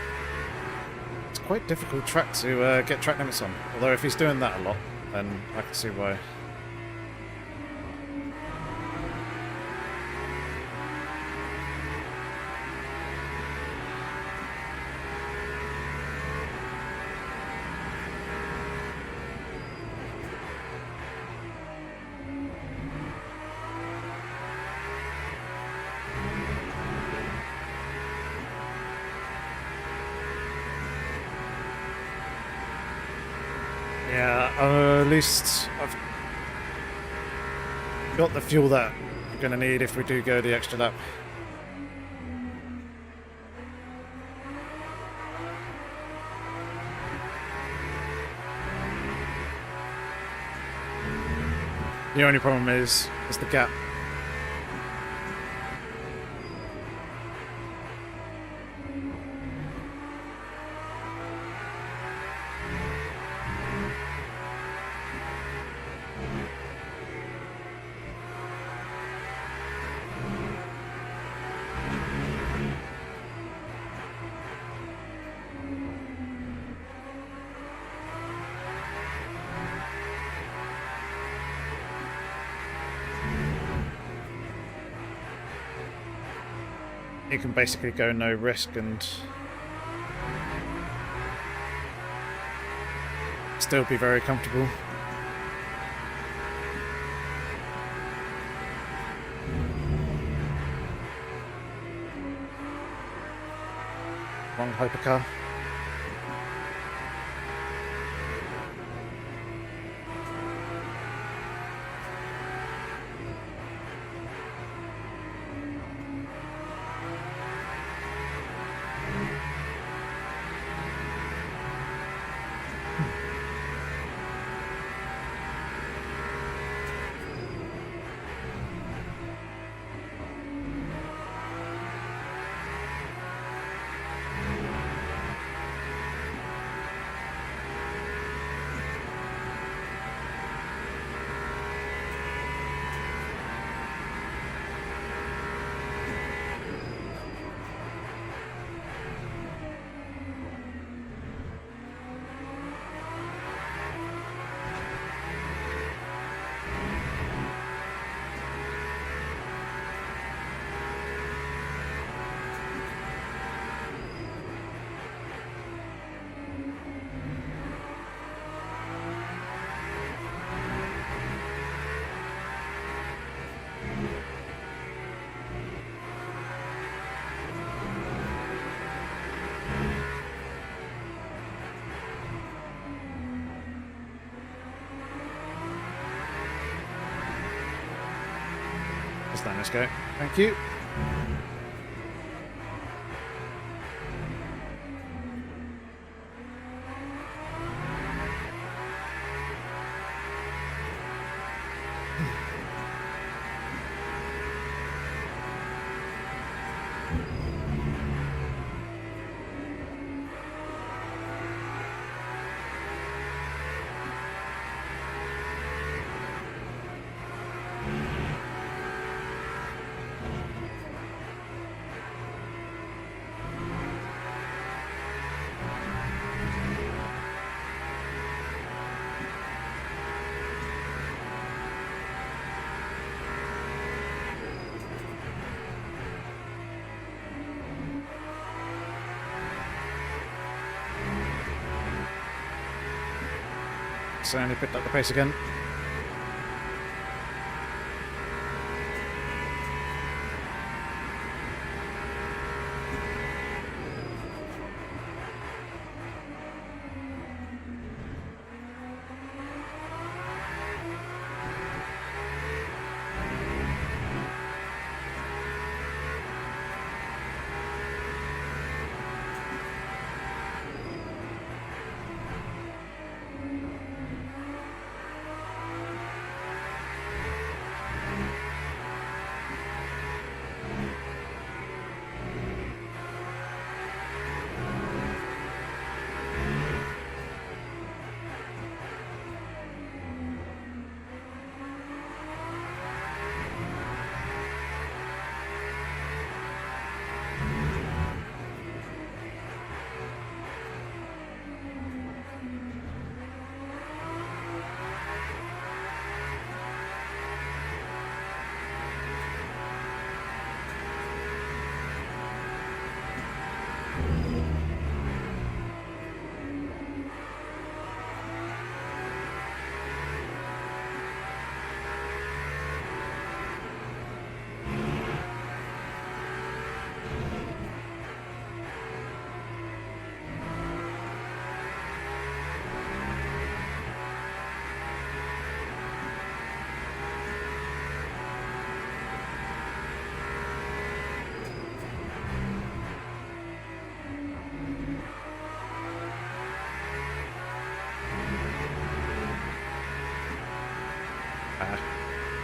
it's quite a difficult track to get track limits on. Although if he's doing that a lot, then I can see why. Yeah, at least I've got the fuel that I'm going to need if we do go the extra lap. The only problem is the gap. You can basically go no risk and still be very comfortable. Wrong hypercar. Let's go. Thank you. Certainly picked up the pace again.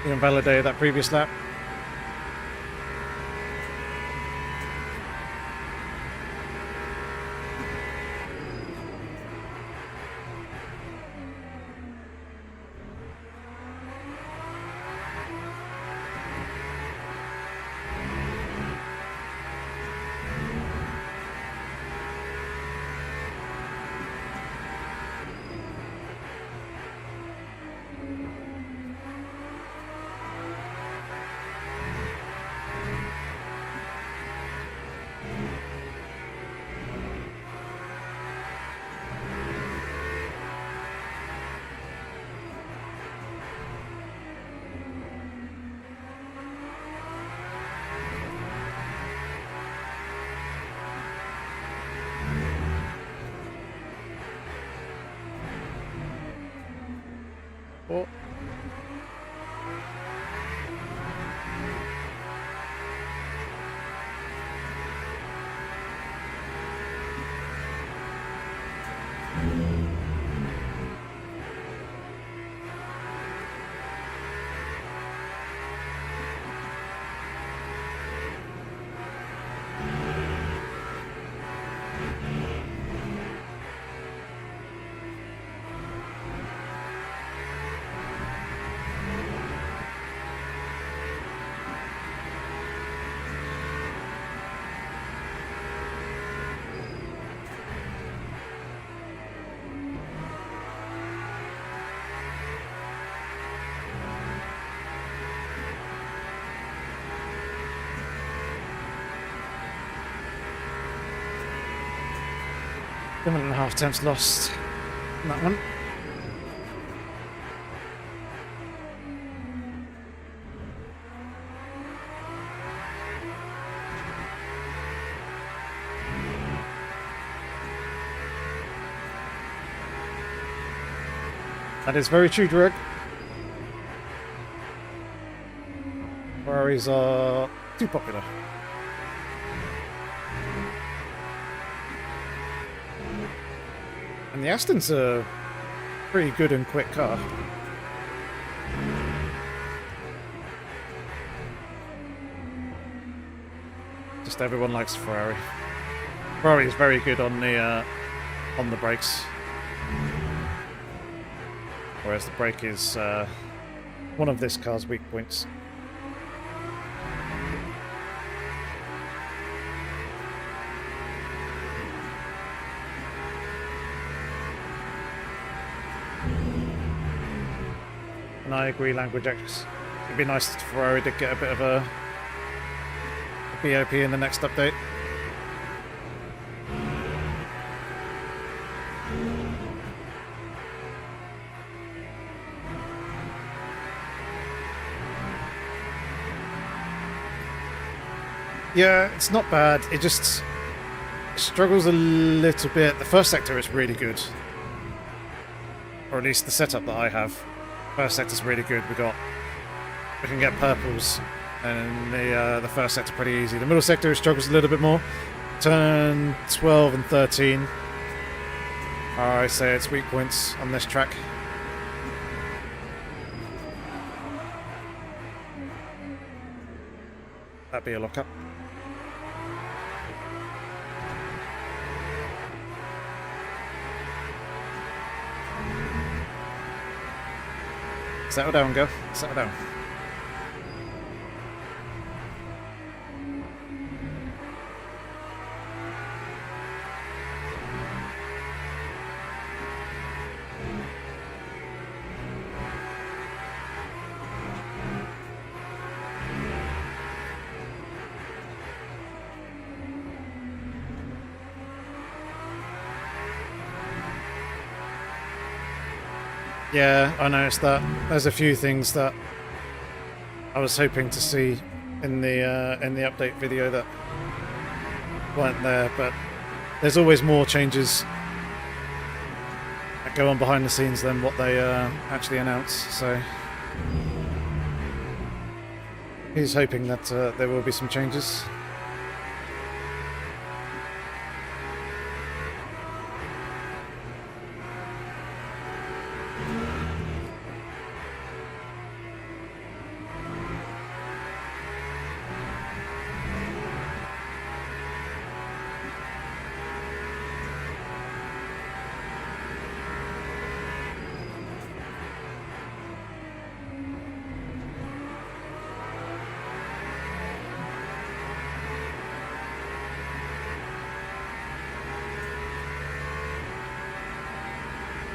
He invalidated that previous lap. Oh. Seven and a half attempts lost in that one. That is very true, Drug. Ferraris are too popular. And the Aston's a pretty good and quick car. Just everyone likes Ferrari. Ferrari is very good on the brakes, whereas the brake is one of this car's weak points. And I agree, Language X. It'd be nice if Ferrari did get a bit of a BOP in the next update. Yeah, it's not bad. It just struggles a little bit. The first sector is really good. Or at least the setup that I have. First sector's really good. We can get purples, and the first sector pretty easy. The middle sector struggles a little bit more. Turn 12 and 13. I say it's weak points on this track. That'd be a lockup. Settle down, go. Settle down. Yeah, I noticed that. There's a few things that I was hoping to see in the update video that weren't there, but there's always more changes that go on behind the scenes than what they actually announce. So he's hoping that there will be some changes.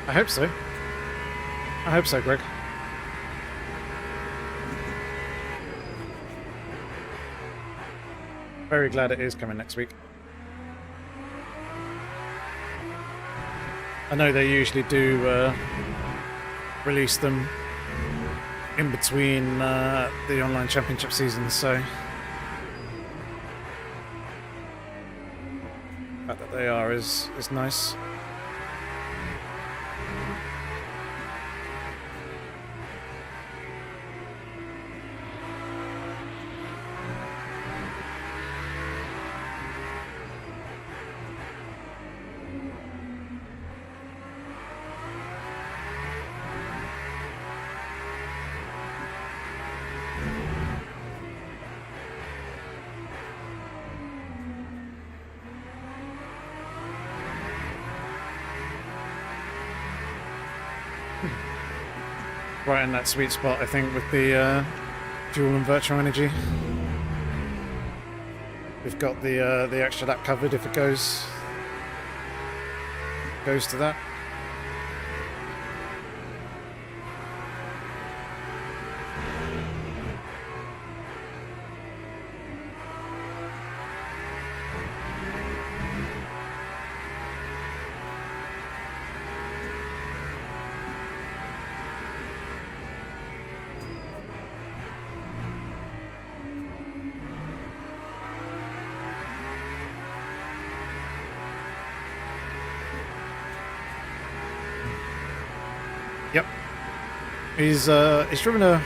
I hope so. I hope so, Greg. Very glad it is coming next week. I know they usually do release them in between the online championship seasons, so the fact that they are is nice. Right in that sweet spot, I think, with the dual and virtual energy. We've got the extra lap covered if it goes to that. Yep. He's driven a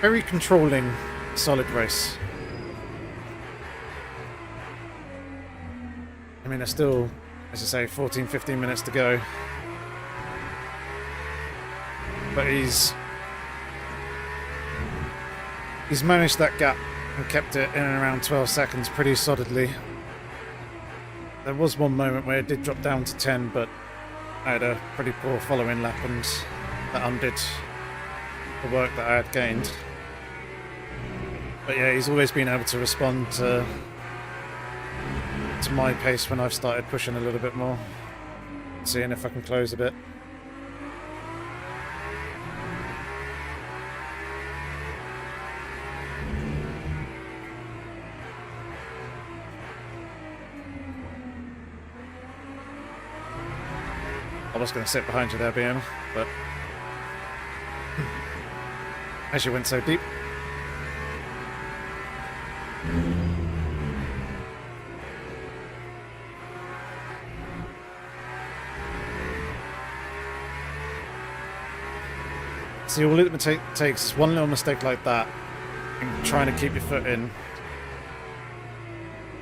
very controlling, solid race. I mean, there's still, as I say, 14, 15 minutes to go. But he's managed that gap and kept it in and around 12 seconds pretty solidly. There was one moment where it did drop down to 10, but I had a pretty poor following lap and that undid the work that I had gained. But yeah, he's always been able to respond to my pace when I've started pushing a little bit more. Seeing if I can close a bit. I was going to sit behind you there, BM, but as you went so deep. See, all it takes is one little mistake like that, and trying to keep your foot in,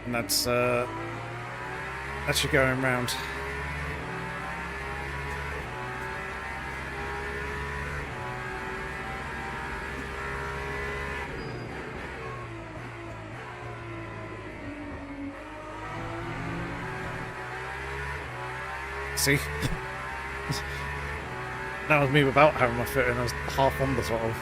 and that's you going round. See? That was me without having my foot in. I was half on the throttle.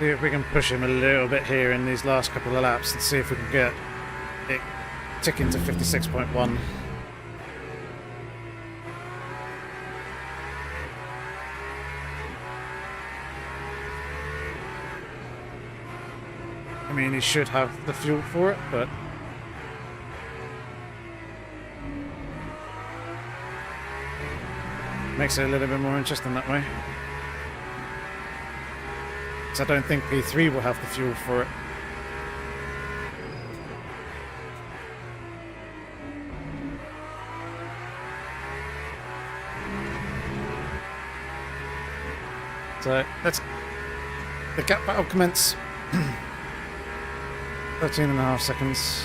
See if we can push him a little bit here in these last couple of laps and see if we can get it ticking to 56.1. I mean, he should have the fuel for it, but makes it a little bit more interesting that way. I don't think P3 will have the fuel for it. So let's the gap battle commence. 13.5 seconds.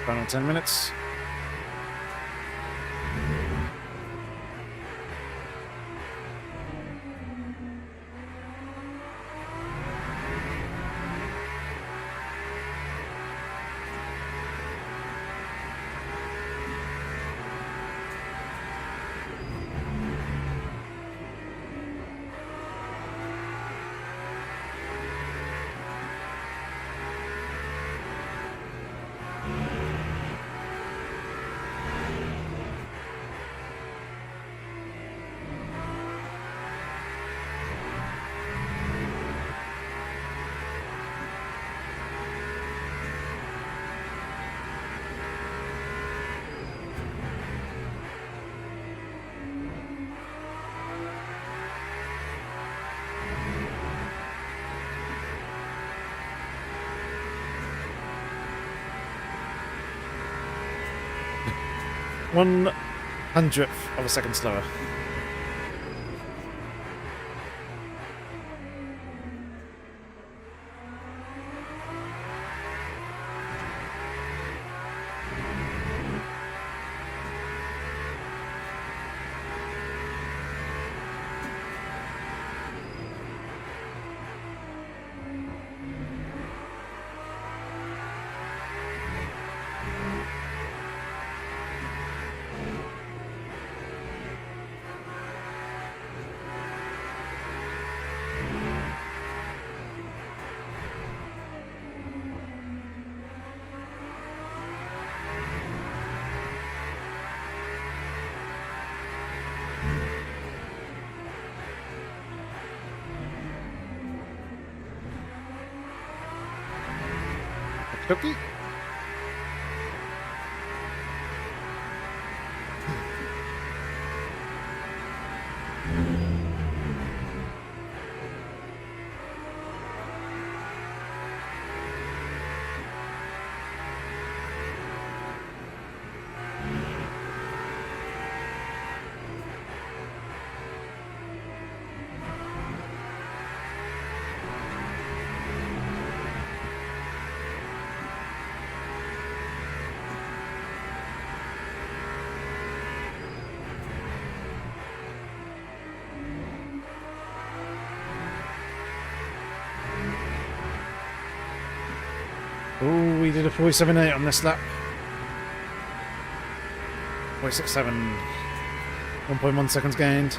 Final 10 minutes. One hundredth of a second slower. Yorkie. Oh, we did a 47.8 on this lap. 46.7. 1.1 seconds gained.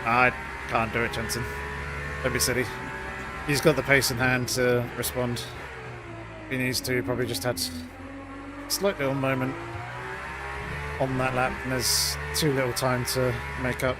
I can't do it, Jensen. Don't be silly. He's got the pace in hand to respond. He needs to. Probably just had a slight little moment on that lap, and there's too little time to make up.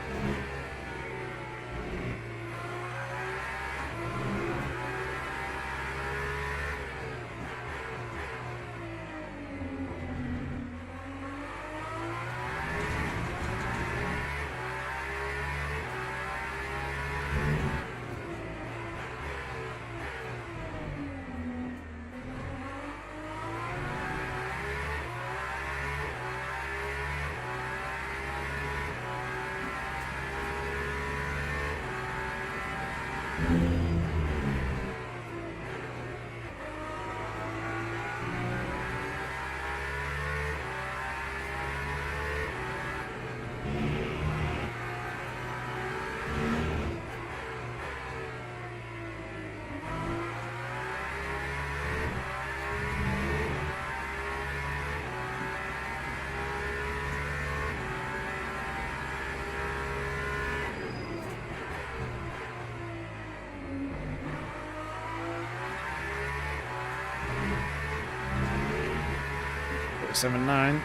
Seven nine.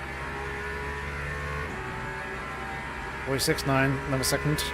46.9. Another second.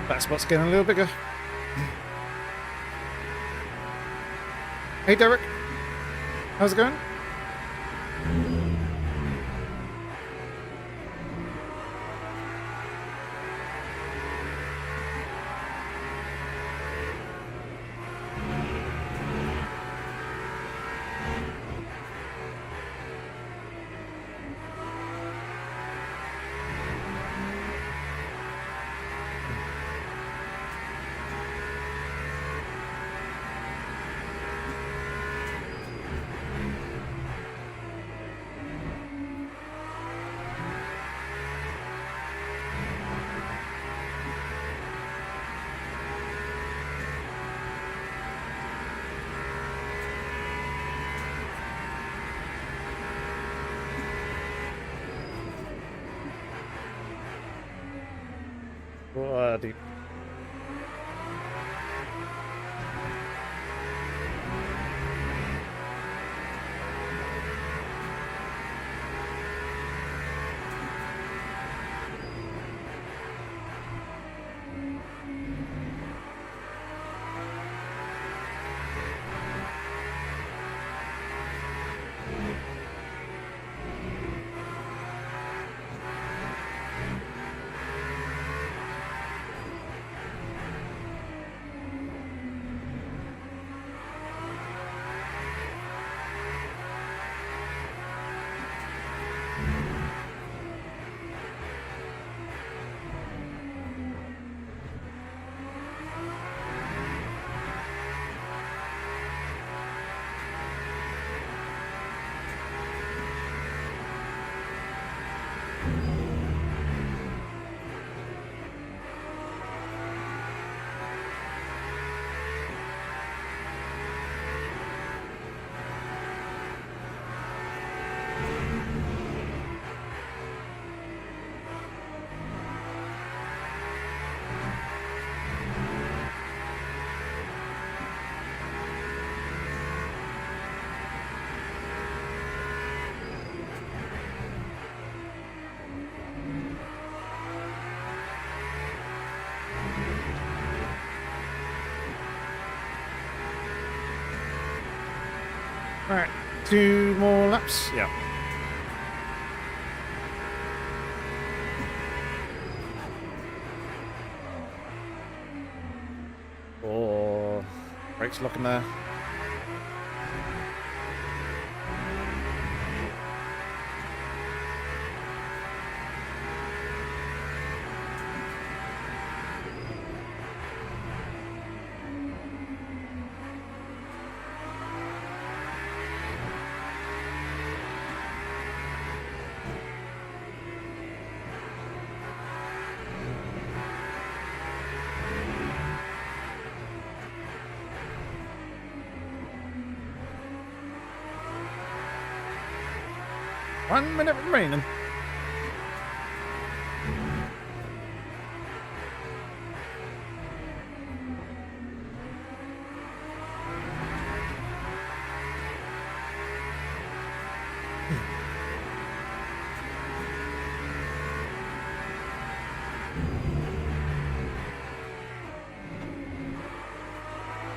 That spot's getting a little bigger. Hey Derek, how's it going? Bloody. Alright, 2 more laps. Yeah. Oh, brakes locking there. One minute remaining.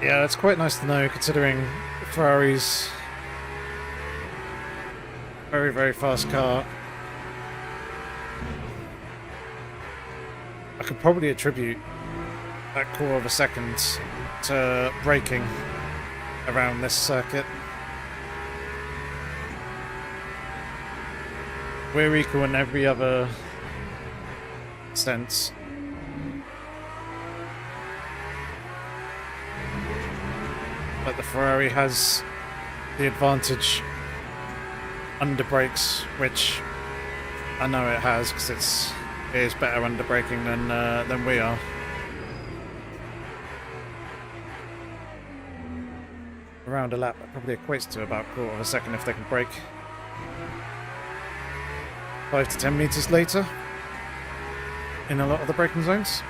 Yeah, it's quite nice to know, considering Ferrari's very, very fast car. I could probably attribute that quarter of a second to braking around this circuit. We're equal in every other sense. But the Ferrari has the advantage under brakes, which I know it has because it is better under braking than we are. Around a lap, that probably equates to about a quarter of a second if they can brake. 5 to 10 meters later, in a lot of the braking zones.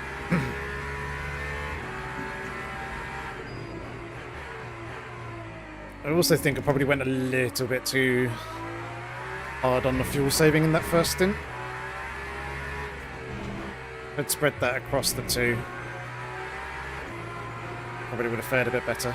I also think I probably went a little bit too hard on the fuel saving in that first stint. I'd spread that across the two. Probably would have fared a bit better.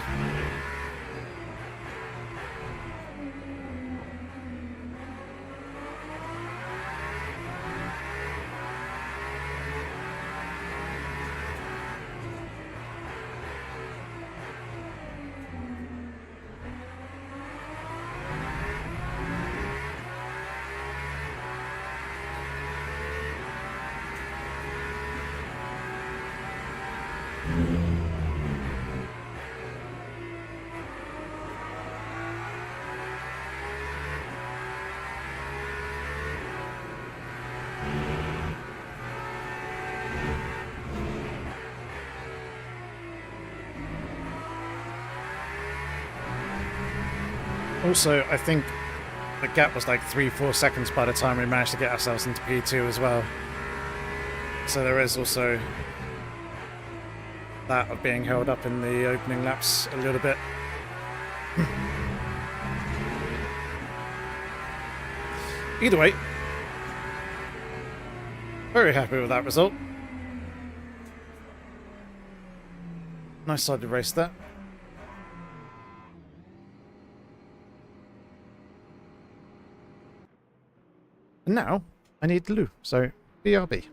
Also, I think the gap was like 3-4 seconds by the time we managed to get ourselves into P2 as well. So there is also that of being held up in the opening laps a little bit. Either way, very happy with that result. Nice side to race that. And now I need Lou, so BRB.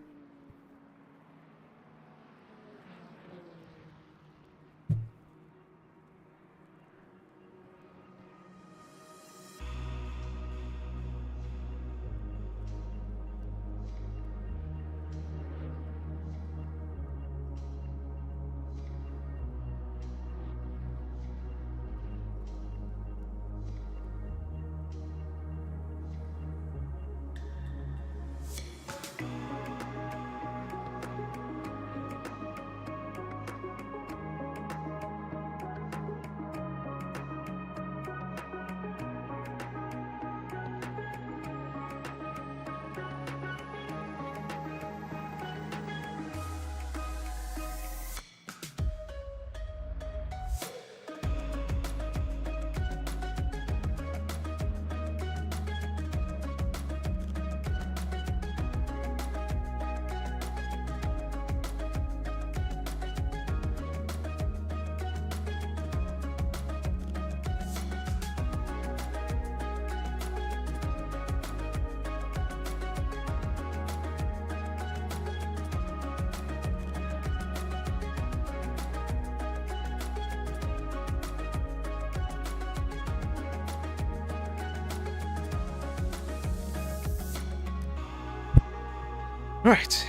Right,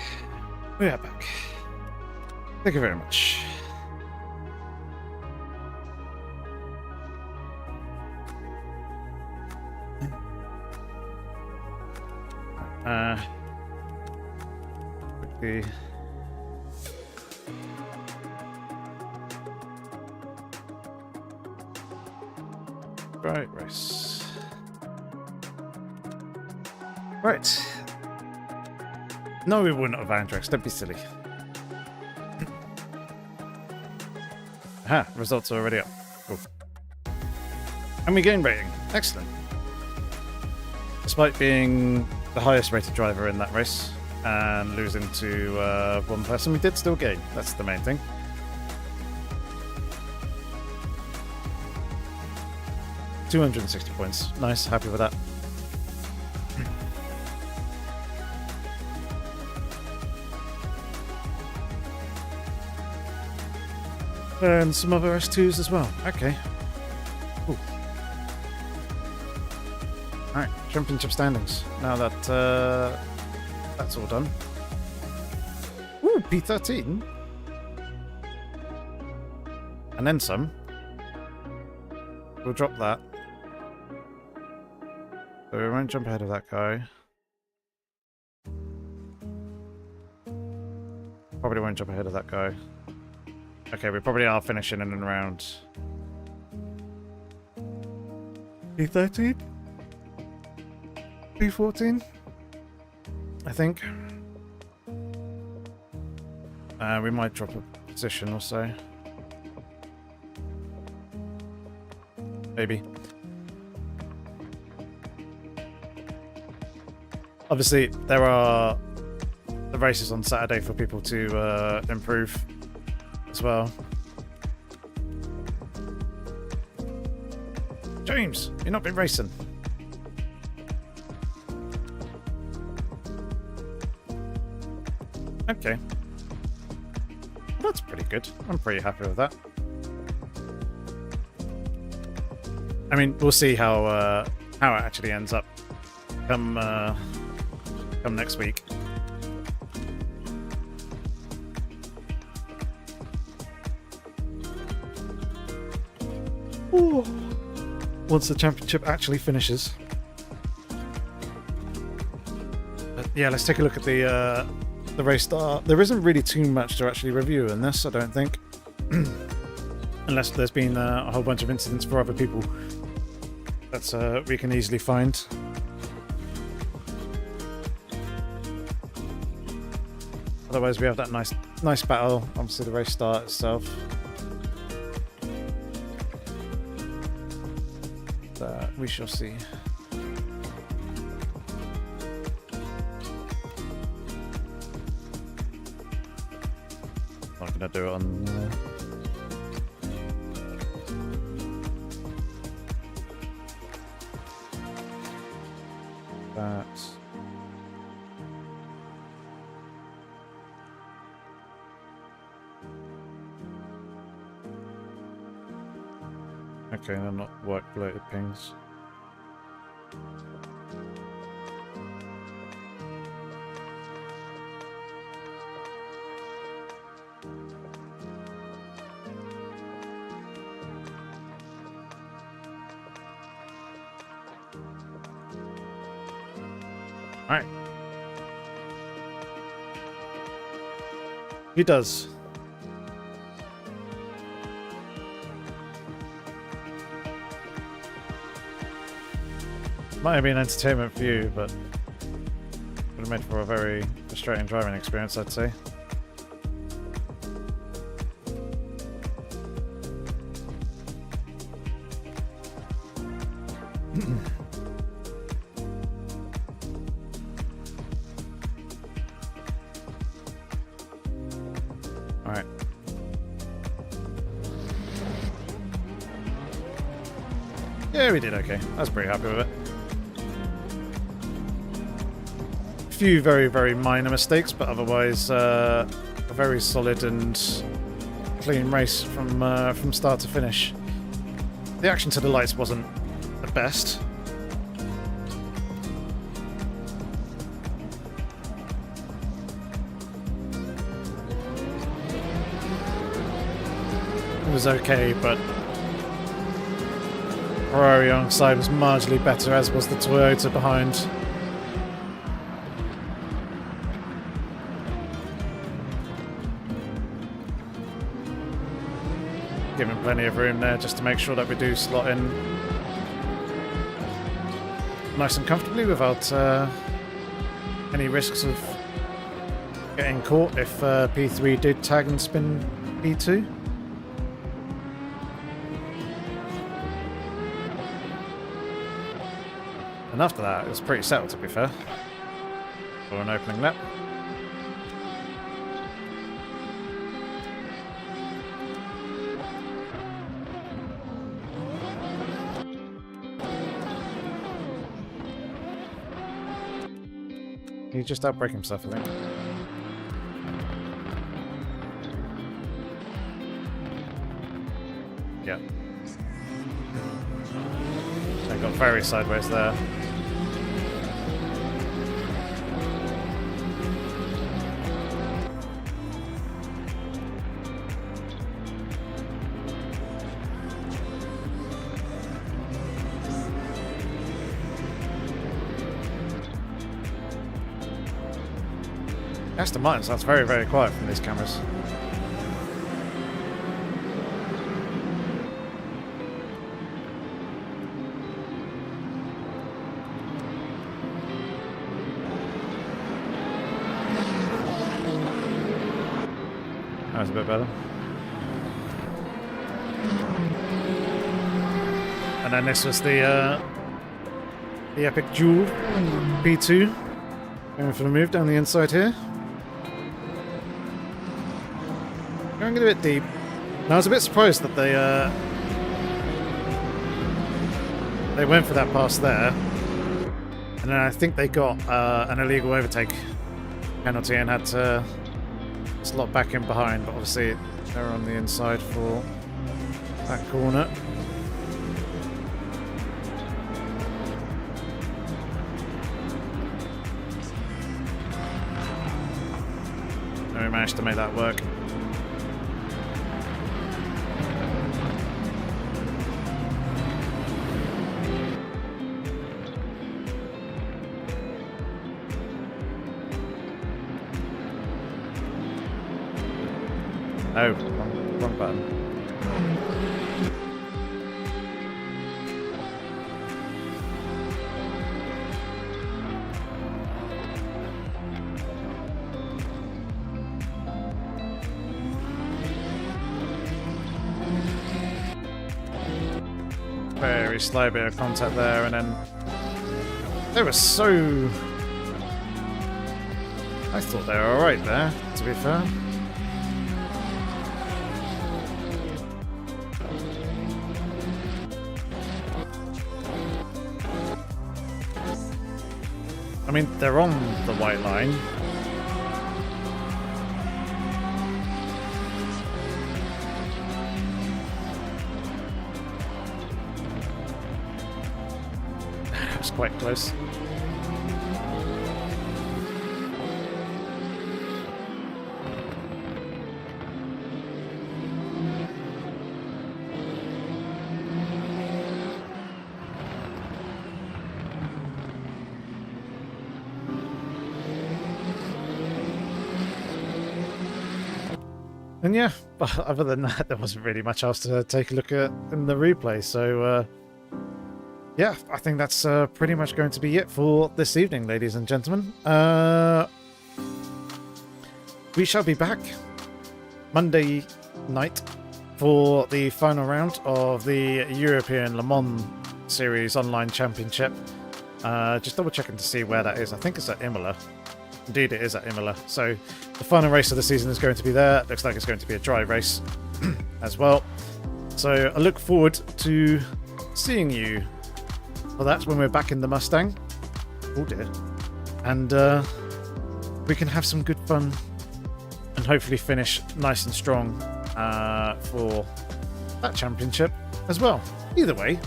we are back. Thank you very much. Quickly. Right, race. Right. No, we wouldn't have Andrex. Don't be silly. Aha, results are already up. Cool. And we gain rating. Excellent. Despite being the highest rated driver in that race and losing to one person, we did still gain. That's the main thing. $260 points. Nice, happy with that. And some other S2s as well. Okay. Cool. Alright, championship standings. Now that that's all done. Ooh, P13. And then some. We'll drop that. So we won't jump ahead of that guy. Probably won't jump ahead of that guy. Okay, we probably are finishing in and around P13? P14? I think. We might drop a position or so. Maybe. Obviously, there are the races on Saturday for people to improve as well. James, you've not been racing. Okay. Well, that's pretty good. I'm pretty happy with that. I mean, we'll see how it actually ends up come next week. Ooh. Once the championship actually finishes. But yeah, let's take a look at the race start. There isn't really too much to actually review in this, I don't think. Unless there's been a whole bunch of incidents for other people. That's we can easily find. Otherwise, we have that nice battle. Obviously, the race start itself. We shall see. Not gonna do it on. That. Okay, they're not work-related pings. Alright. He does. Might have been entertainment for you, but would have made for a very frustrating driving experience, I'd say. Alright. Yeah, we did okay. I was pretty happy with it. A few very, very minor mistakes, but otherwise a very solid and clean race from start to finish. The action to the lights wasn't the best. was okay, but Ferrari alongside was marginally better, as was the Toyota behind. Giving plenty of room there just to make sure that we do slot in nice and comfortably without any risks of getting caught if P3 did tag and spin P2. And after that, it was pretty settled, to be fair, for an opening lap. He just outbreak himself, I think. Yeah. I got very sideways there. Aston Martin sounds very, very quiet from these cameras. That was a bit better. And then this was the epic duel, P2, going for the move down the inside here. Going a bit deep. And I was a bit surprised that they went for that pass there, and then I think they got an illegal overtake penalty and had to slot back in behind. But obviously they're on the inside for that corner. And we managed to make that work. Oh, wrong button. Very slight bit of contact there, and then they were so... I thought they were alright there, to be fair. I mean, they're on the white line. That was quite close. And yeah, but other than that, there wasn't really much else to take a look at in the replay. So, yeah, I think that's pretty much going to be it for this evening, ladies and gentlemen. We shall be back Monday night for the final round of the European Le Mans Series Online Championship. Just double checking to see where that is. I think it's at Imola. Indeed, it is at Imola. So the final race of the season is going to be there. Looks like it's going to be a dry race as well. So I look forward to seeing you for that when we're back in the Mustang. Oh dear. And we can have some good fun and hopefully finish nice and strong for that championship as well. Either way,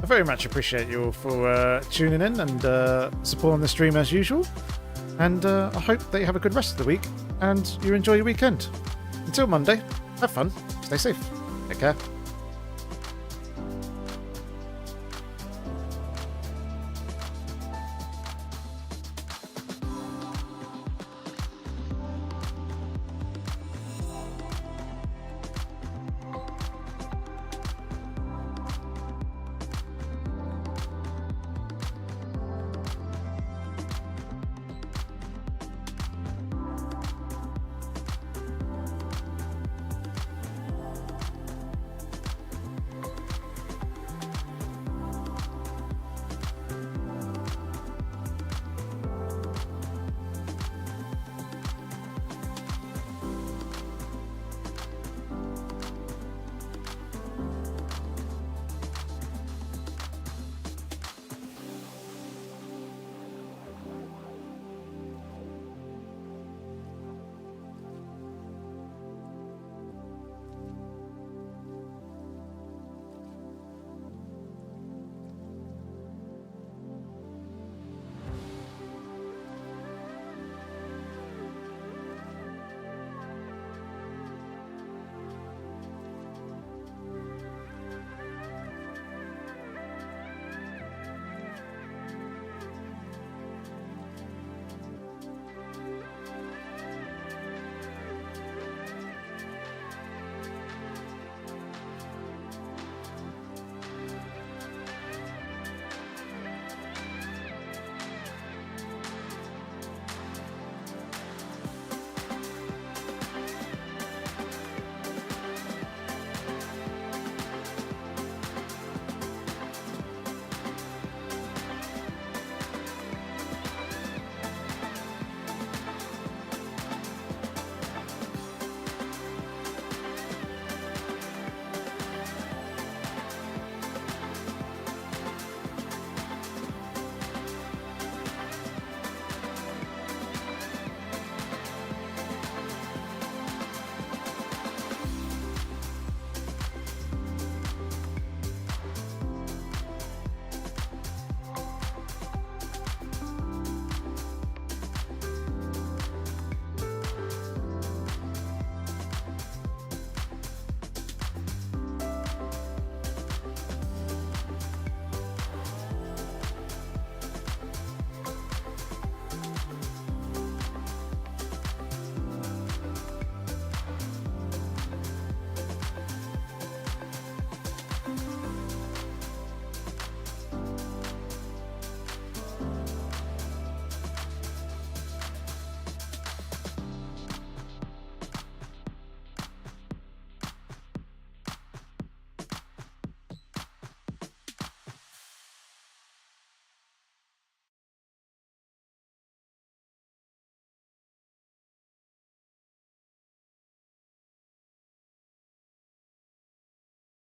I very much appreciate you all for tuning in and supporting the stream as usual. And I hope that you have a good rest of the week and you enjoy your weekend. Until Monday, have fun, stay safe. Take care.